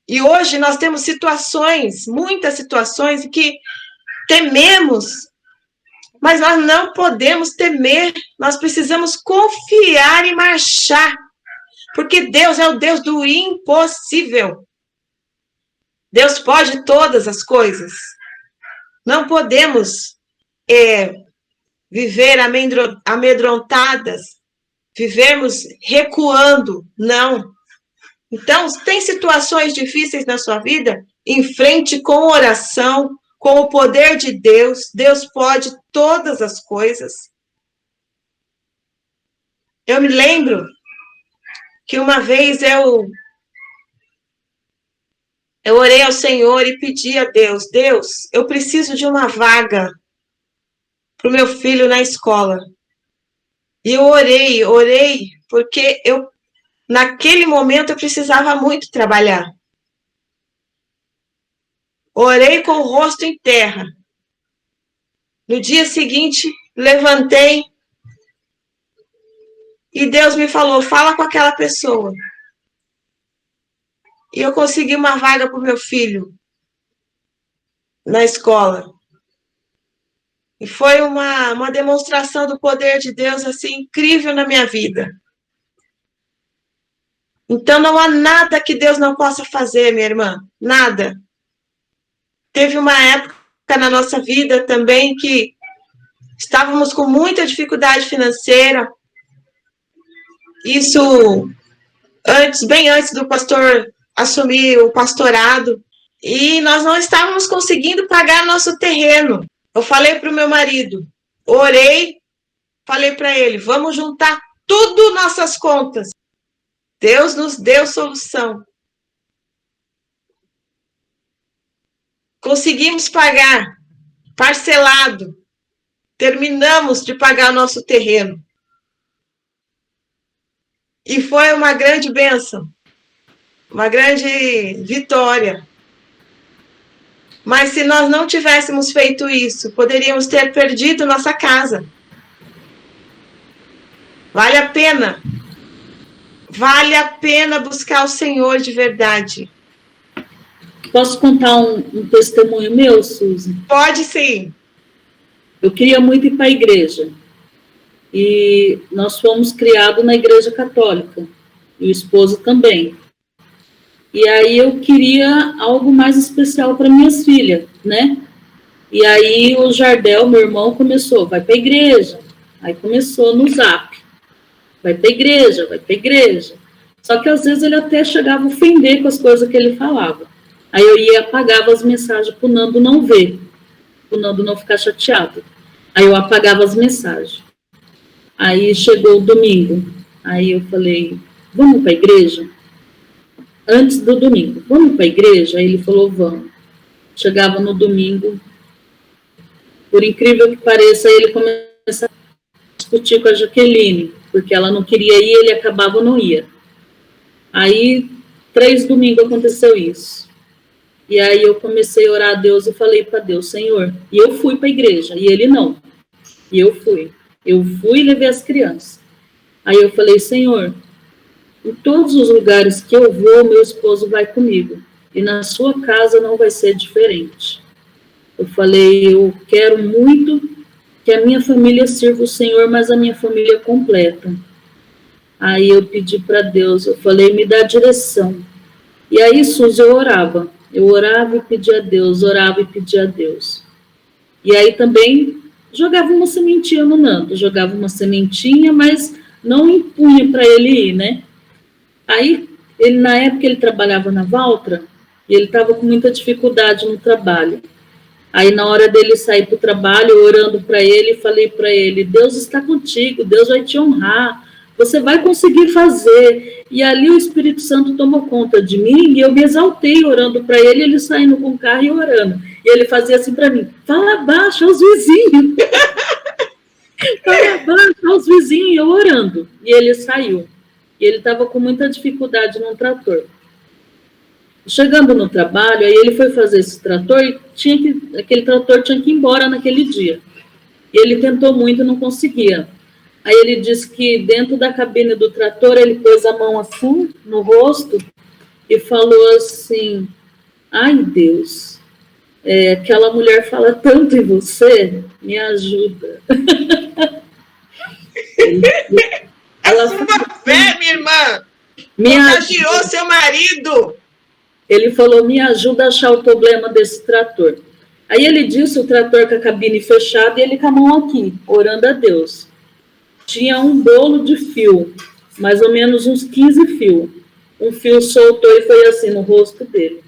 E hoje nós temos situações, muitas situações, em que tememos, mas nós não podemos temer. Nós precisamos confiar e marchar, porque Deus é o Deus do impossível. Deus pode todas as coisas. Não podemos viver amedrontadas, vivermos recuando, não. Então, tem situações difíceis na sua vida? Enfrente com oração, com o poder de Deus. Deus pode todas as coisas. Eu me lembro que uma vez eu orei ao Senhor e pedi a Deus, Deus, eu preciso de uma vaga para o meu filho na escola. E eu orei, porque naquele momento eu precisava muito trabalhar. Orei com o rosto em terra. No dia seguinte, levantei e Deus me falou, fala com aquela pessoa. E eu consegui uma vaga para o meu filho na escola. E foi uma demonstração do poder de Deus assim incrível na minha vida. Então não há nada que Deus não possa fazer, minha irmã. Nada. Teve uma época época na nossa vida também que estávamos com muita dificuldade financeira. Isso bem antes do pastor assumir o pastorado. E nós não estávamos conseguindo pagar nosso terreno. Eu falei para o meu marido, orei, falei para ele, vamos juntar tudo nossas contas. Deus nos deu solução. Conseguimos pagar, parcelado. Terminamos de pagar o nosso terreno. E foi uma grande bênção, uma grande vitória. Mas se nós não tivéssemos feito isso, poderíamos ter perdido nossa casa. Vale a pena. Vale a pena buscar o Senhor de verdade. Posso contar um testemunho meu, Suzy? Pode sim. Eu queria muito ir para a igreja. E nós fomos criados na igreja católica. E o esposo também. E aí eu queria algo mais especial para minhas filhas, né? E aí o Jardel, meu irmão, começou, vai para a igreja. Aí começou no Zap. Vai para a igreja, vai para a igreja. Só que às vezes ele até chegava a ofender com as coisas que ele falava. Aí eu ia apagava as mensagens para o Nando não ver. Para o Nando não ficar chateado. Aí eu apagava as mensagens. Aí chegou o domingo. Aí eu falei, vamos para a igreja? Antes do domingo, vamos para a igreja? Aí ele falou, vamos. Chegava no domingo, por incrível que pareça, ele começava a discutir com a Jaqueline, porque ela não queria ir, ele acabava não ia. Aí, 3 domingos aconteceu isso. E aí eu comecei a orar a Deus e falei para Deus, Senhor, e eu fui para a igreja, e ele não. E eu fui e levei as crianças. Aí eu falei, Senhor, em todos os lugares que eu vou, meu esposo vai comigo. E na sua casa não vai ser diferente. Eu falei, eu quero muito que a minha família sirva o Senhor, mas a minha família completa. Aí eu pedi para Deus, eu falei, me dá direção. E aí, Suzy, eu orava e pedia a Deus, orava e pedia a Deus. E aí também jogava uma sementinha no Nando, jogava uma sementinha, mas não impunha para ele ir, né? Aí, ele, na época, ele trabalhava na Valtra, e ele estava com muita dificuldade no trabalho. Aí, na hora dele sair para o trabalho, orando para ele, falei para ele, Deus está contigo, Deus vai te honrar, você vai conseguir fazer. E ali o Espírito Santo tomou conta de mim, e eu me exaltei orando para ele, ele saindo com o carro e orando. E ele fazia assim para mim, fala baixo aos vizinhos. Fala baixo aos vizinhos, eu orando. E ele saiu. E ele estava com muita dificuldade no trator. Chegando no trabalho, aí ele foi fazer esse trator e aquele trator tinha que ir embora naquele dia. E ele tentou muito e não conseguia. Aí ele disse que dentro da cabine do trator, ele pôs a mão assim, no rosto, e falou assim, ai Deus, aquela mulher fala tanto em você, me ajuda. A sua fé, minha irmã, contagiou seu marido. Ele falou, me ajuda a achar o problema desse trator. Aí ele disse, o trator com a cabine fechada, e ele com a mão aqui, orando a Deus. Tinha um bolo de fio, mais ou menos uns 15 fios. Um fio soltou e foi assim no rosto dele.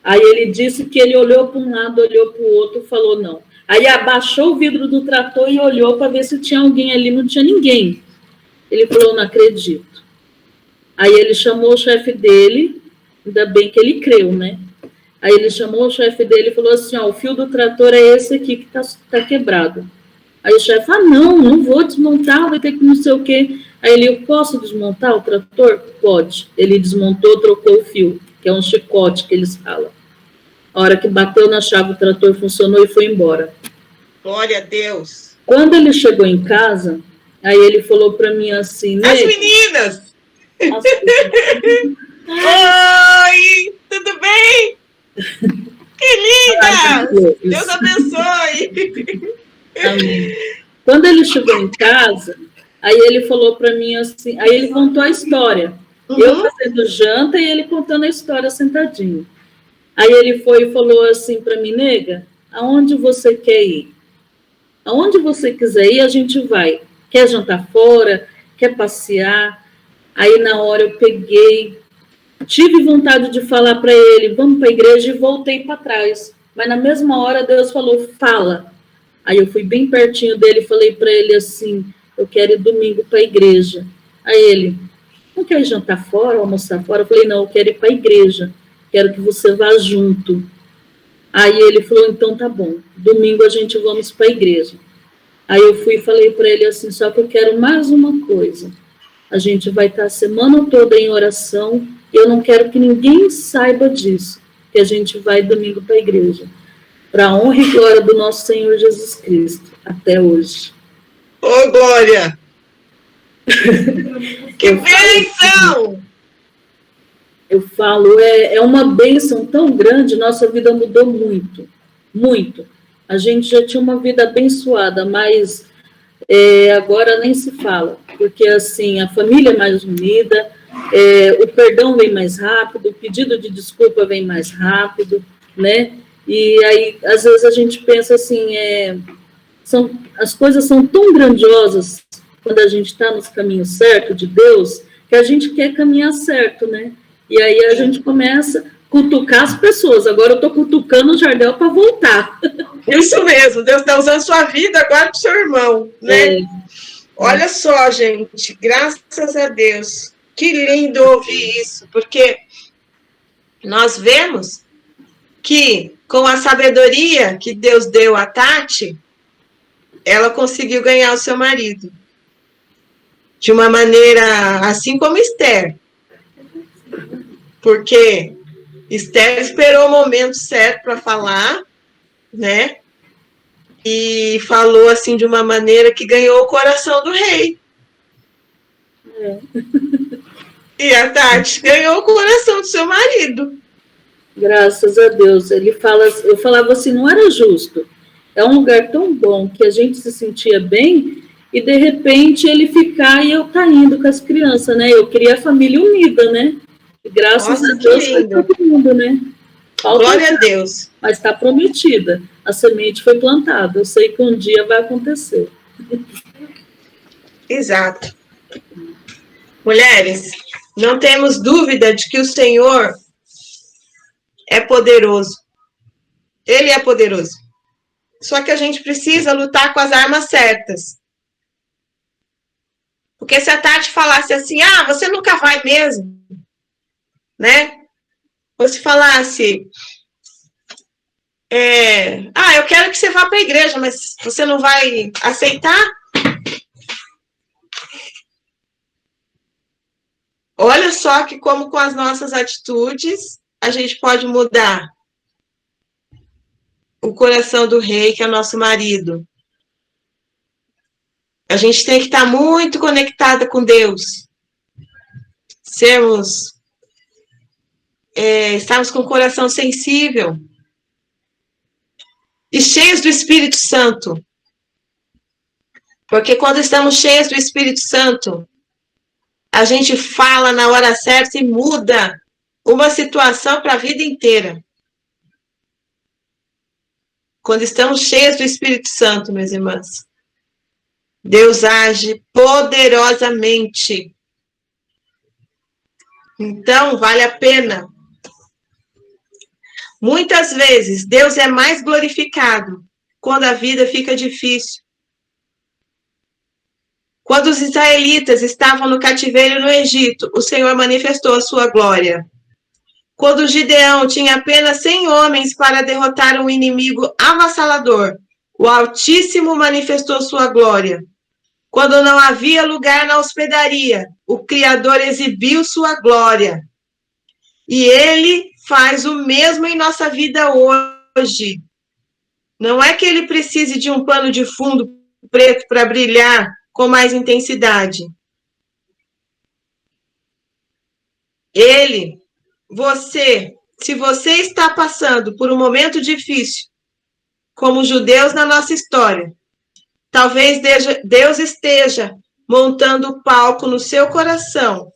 Aí ele disse que ele olhou para um lado, olhou para o outro, falou não. Aí abaixou o vidro do trator e olhou para ver se tinha alguém ali, não tinha ninguém. Ele falou, não acredito. Aí ele chamou o chefe dele, ainda bem que ele creu, né? Aí ele chamou o chefe dele e falou assim, ó, o fio do trator é esse aqui que tá quebrado. Aí o chefe, não vou desmontar, vai ter que não sei o quê. Aí ele, eu posso desmontar o trator? Pode. Ele desmontou, trocou o fio, que é um chicote que eles falam. A hora que bateu na chave, o trator funcionou e foi embora. Glória a Deus. Quando ele chegou em casa, aí ele falou para mim assim... As meninas! Oi, tudo bem? Que linda! Deus abençoe! Amém. Quando ele chegou em casa, aí ele falou para mim assim, aí ele contou a história. Eu fazendo janta e ele contando a história sentadinho. Aí ele foi e falou assim para mim, nega, aonde você quer ir? Aonde você quiser ir, a gente vai. Quer jantar fora? Quer passear? Aí, na hora, eu peguei, tive vontade de falar para ele, vamos para a igreja, e voltei para trás. Mas, na mesma hora, Deus falou, fala. Aí, eu fui bem pertinho dele e falei para ele assim, eu quero ir domingo para a igreja. Aí, ele, não quer jantar fora, almoçar fora? Eu falei, não, eu quero ir para a igreja. Quero que você vá junto. Aí ele falou, então tá bom, domingo a gente vamos para a igreja. Aí eu fui e falei para ele assim, só que eu quero mais uma coisa. A gente vai estar a semana toda em oração e eu não quero que ninguém saiba disso, que a gente vai domingo para a igreja. Para a honra e glória do nosso Senhor Jesus Cristo, até hoje. Ô, Glória! Que bênção! Eu falo, é uma bênção tão grande, nossa vida mudou muito, muito. A gente já tinha uma vida abençoada, mas agora nem se fala, porque assim, a família é mais unida, o perdão vem mais rápido, o pedido de desculpa vem mais rápido, né? E aí, às vezes a gente pensa assim, as coisas são tão grandiosas quando a gente está nos caminhos certos de Deus, que a gente quer caminhar certo, né? E aí a gente começa a cutucar as pessoas. Agora eu estou cutucando o Jardel para voltar. Isso mesmo, Deus está usando sua vida agora para o seu irmão, né? Olha só, gente, graças a Deus. Que lindo ouvir isso, porque nós vemos que com a sabedoria que Deus deu a Tati, ela conseguiu ganhar o seu marido. De uma maneira, assim como Esther. Porque Esther esperou o momento certo para falar, né? E falou assim de uma maneira que ganhou o coração do rei. E a Tati ganhou o coração do seu marido. Graças a Deus. Eu falava assim, não era justo. É um lugar tão bom que a gente se sentia bem e de repente ele ficar e eu tá indo com as crianças, né? Eu queria a família unida, né? E graças a Deus foi todo mundo, né? Glória a Deus. Mas está prometida. A semente foi plantada. Eu sei que um dia vai acontecer. Exato. Mulheres, não temos dúvida de que o Senhor é poderoso. Ele é poderoso. Só que a gente precisa lutar com as armas certas. Porque se a Tati falasse assim, você nunca vai mesmo, né? Ou se falasse, eu quero que você vá para a igreja, mas você não vai aceitar? Olha só que como com as nossas atitudes, a gente pode mudar o coração do rei, que é nosso marido. A gente tem que estar muito conectada com Deus. Estarmos com o coração sensível. E cheios do Espírito Santo. Porque quando estamos cheios do Espírito Santo, a gente fala na hora certa e muda uma situação para a vida inteira. Quando estamos cheios do Espírito Santo, meus irmãos, Deus age poderosamente. Então, vale a pena. Muitas vezes, Deus é mais glorificado quando a vida fica difícil. Quando os israelitas estavam no cativeiro no Egito, o Senhor manifestou a sua glória. Quando Gideão tinha apenas 100 homens para derrotar um inimigo avassalador, o Altíssimo manifestou sua glória. Quando não havia lugar na hospedaria, o Criador exibiu sua glória. E Ele faz o mesmo em nossa vida hoje. Não é que Ele precise de um pano de fundo preto para brilhar com mais intensidade. Se você está passando por um momento difícil, como os judeus na nossa história, talvez Deus esteja montando o palco no seu coração,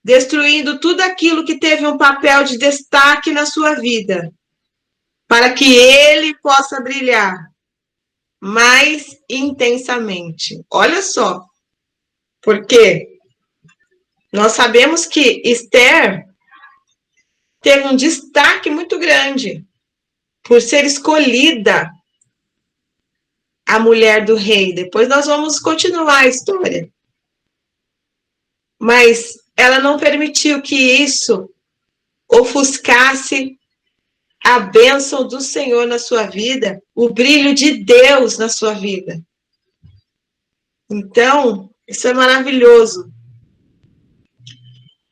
destruindo tudo aquilo que teve um papel de destaque na sua vida, para que ele possa brilhar mais intensamente. Olha só, porque nós sabemos que Esther teve um destaque muito grande por ser escolhida a mulher do rei. Depois nós vamos continuar a história. Mas ela não permitiu que isso ofuscasse a bênção do Senhor na sua vida, o brilho de Deus na sua vida. Então, isso é maravilhoso.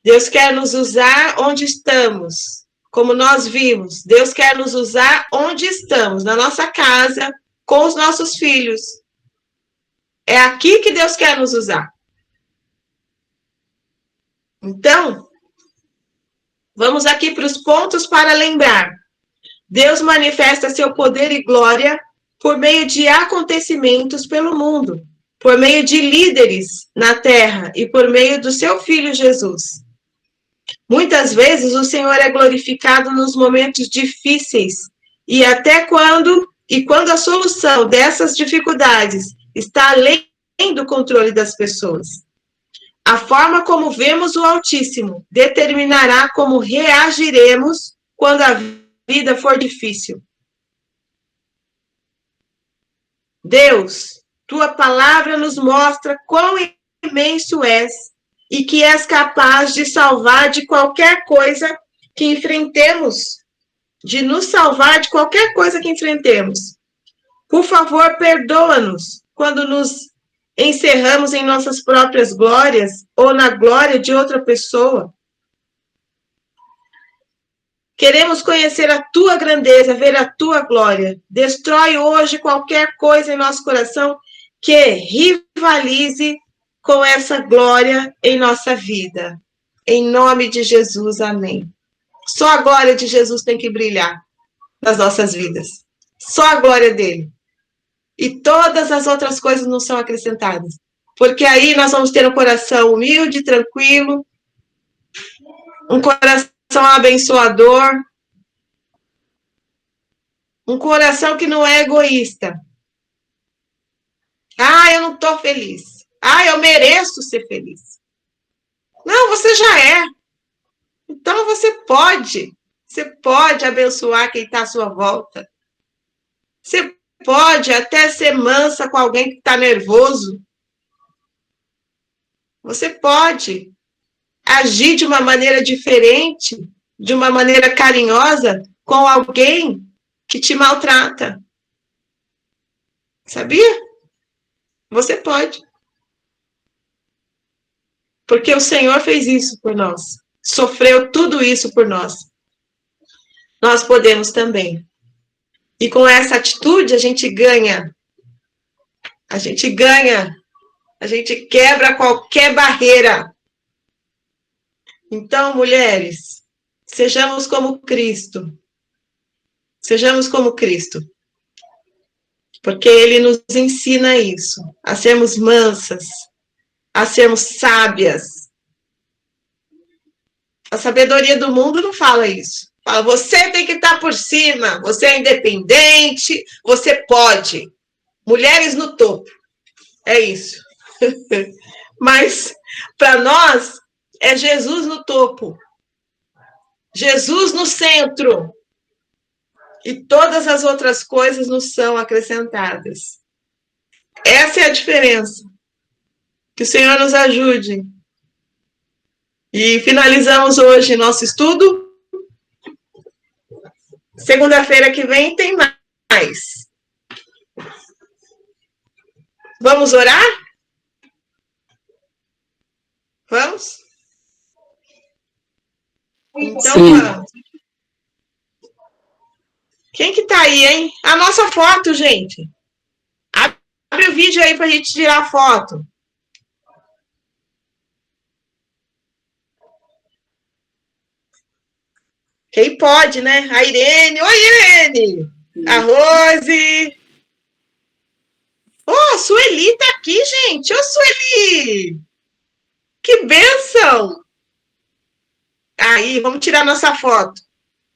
Deus quer nos usar onde estamos, como nós vimos. Deus quer nos usar onde estamos, na nossa casa, com os nossos filhos. É aqui que Deus quer nos usar. Então, vamos aqui para os pontos para lembrar. Deus manifesta seu poder e glória por meio de acontecimentos pelo mundo, por meio de líderes na terra e por meio do seu Filho Jesus. Muitas vezes o Senhor é glorificado nos momentos difíceis e quando a solução dessas dificuldades está além do controle das pessoas. A forma como vemos o Altíssimo determinará como reagiremos quando a vida for difícil. Deus, tua palavra nos mostra quão imenso és e que és capaz de salvar de qualquer coisa que enfrentemos, de nos salvar de qualquer coisa que enfrentemos. Por favor, perdoa-nos quando nos encerramos em nossas próprias glórias ou na glória de outra pessoa. Queremos conhecer a tua grandeza, ver a tua glória. Destrói hoje qualquer coisa em nosso coração que rivalize com essa glória em nossa vida. Em nome de Jesus, amém. Só a glória de Jesus tem que brilhar nas nossas vidas. Só a glória dele. E todas as outras coisas não são acrescentadas. Porque aí nós vamos ter um coração humilde, tranquilo, um coração abençoador, um coração que não é egoísta. Ah, eu não estou feliz. Ah, eu mereço ser feliz. Não, você já é. Então você pode abençoar quem está à sua volta. Você pode até ser mansa com alguém que está nervoso. Você pode agir de uma maneira diferente, de uma maneira carinhosa com alguém que te maltrata. Sabia? Você pode. Porque o Senhor fez isso por nós. Sofreu tudo isso por nós. Nós podemos também. E com essa atitude a gente ganha. A gente quebra qualquer barreira. Então, mulheres, sejamos como Cristo. Sejamos como Cristo. Porque ele nos ensina isso, a sermos mansas, a sermos sábias. A sabedoria do mundo não fala isso. Fala, você tem que estar por cima, você é independente, você pode. Mulheres no topo. É isso. Mas, para nós, é Jesus no topo. Jesus no centro. E todas as outras coisas nos são acrescentadas. Essa é a diferença. Que o Senhor nos ajude. E finalizamos hoje nosso estudo. Segunda-feira que vem tem mais. Vamos orar? Vamos? Então vamos. Quem que tá aí, hein? A nossa foto, gente. Abre o vídeo aí pra gente tirar a foto. Quem pode, né? A Irene. Oi, Irene! A Rose. Oh, a Sueli tá aqui, gente. Ô, Sueli! Que bênção! Aí, vamos tirar nossa foto.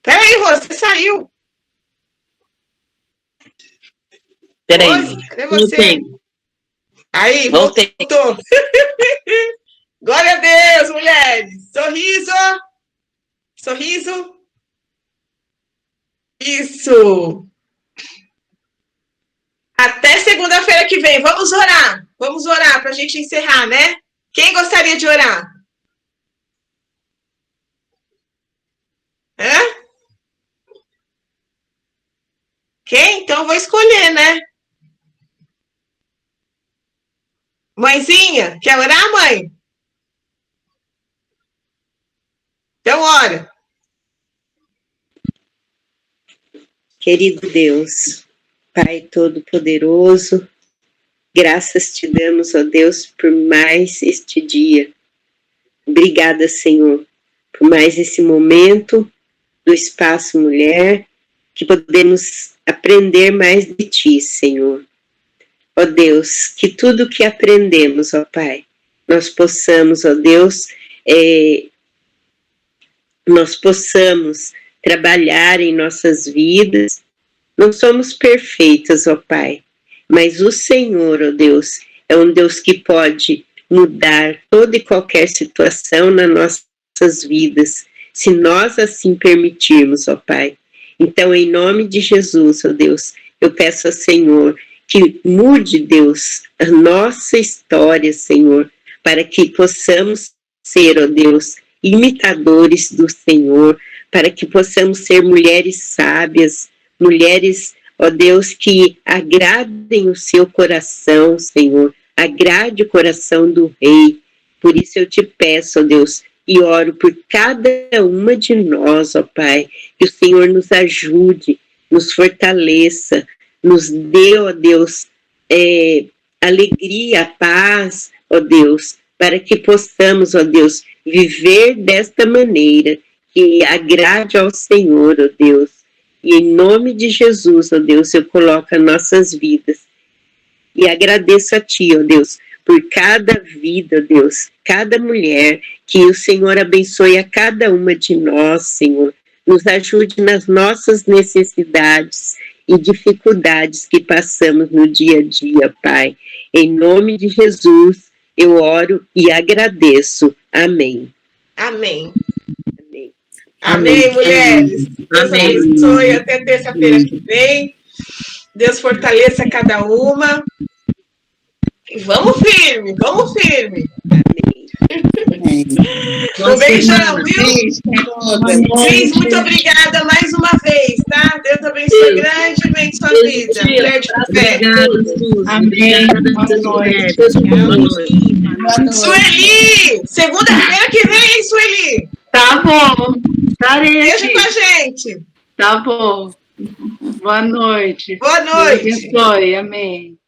Peraí, Rose, você saiu. Peraí. Oi, cadê você? Voltei. Aí, Voltei. voltou. Glória a Deus, mulheres. Sorriso. Sorriso. Isso. Até segunda-feira que vem. Vamos orar. Vamos orar para a gente encerrar, né? Quem gostaria de orar? Hã? Quem? Então eu vou escolher, né? Mãezinha, quer orar, mãe? Então, ora. Querido Deus, Pai Todo-Poderoso, graças te damos, ó Deus, por mais este dia. Obrigada, Senhor, por mais esse momento do Espaço Mulher, que podemos aprender mais de Ti, Senhor. Ó Deus, que tudo que aprendemos, ó Pai, nós possamos, ó Deus, nós possamos trabalhar em nossas vidas. Não somos perfeitas, ó Pai, mas o Senhor, ó Deus, é um Deus que pode mudar toda e qualquer situação nas nossas vidas, se nós assim permitirmos, ó Pai. Então, em nome de Jesus, ó Deus, eu peço ao Senhor que mude, Deus, a nossa história, Senhor, para que possamos ser, ó Deus, imitadores do Senhor, para que possamos ser mulheres sábias, mulheres, ó Deus, que agradem o seu coração, Senhor, agrade o coração do Rei. Por isso eu te peço, ó Deus, e oro por cada uma de nós, ó Pai, que o Senhor nos ajude, nos fortaleça, nos dê, ó Deus, alegria, paz, ó Deus, para que possamos, ó Deus, viver desta maneira, que agrade ao Senhor, ó Deus. E em nome de Jesus, ó Deus, eu coloco as nossas vidas. E agradeço a Ti, ó Deus, por cada vida, ó Deus, cada mulher, que o Senhor abençoe a cada uma de nós, Senhor. Nos ajude nas nossas necessidades e dificuldades que passamos no dia a dia, Pai. Em nome de Jesus, eu oro e agradeço. Amém. Amém. Amém. Amém, mulheres. Deus Amém. abençoe até terça-feira que vem. Deus fortaleça cada uma. E vamos firme, vamos firme. Um beijão, viu? Cris, muito obrigada mais uma vez, tá? Deus abençoe grandemente sua vida. Mulher de fé. Obrigada, Suzy. Amém. Boa noite. Sueli, segunda-feira que vem, hein, Sueli? Tá bom. Estarei Deixa aqui. com a gente. Tá bom. Boa noite. Boa Deus noite. abençoe. Amém.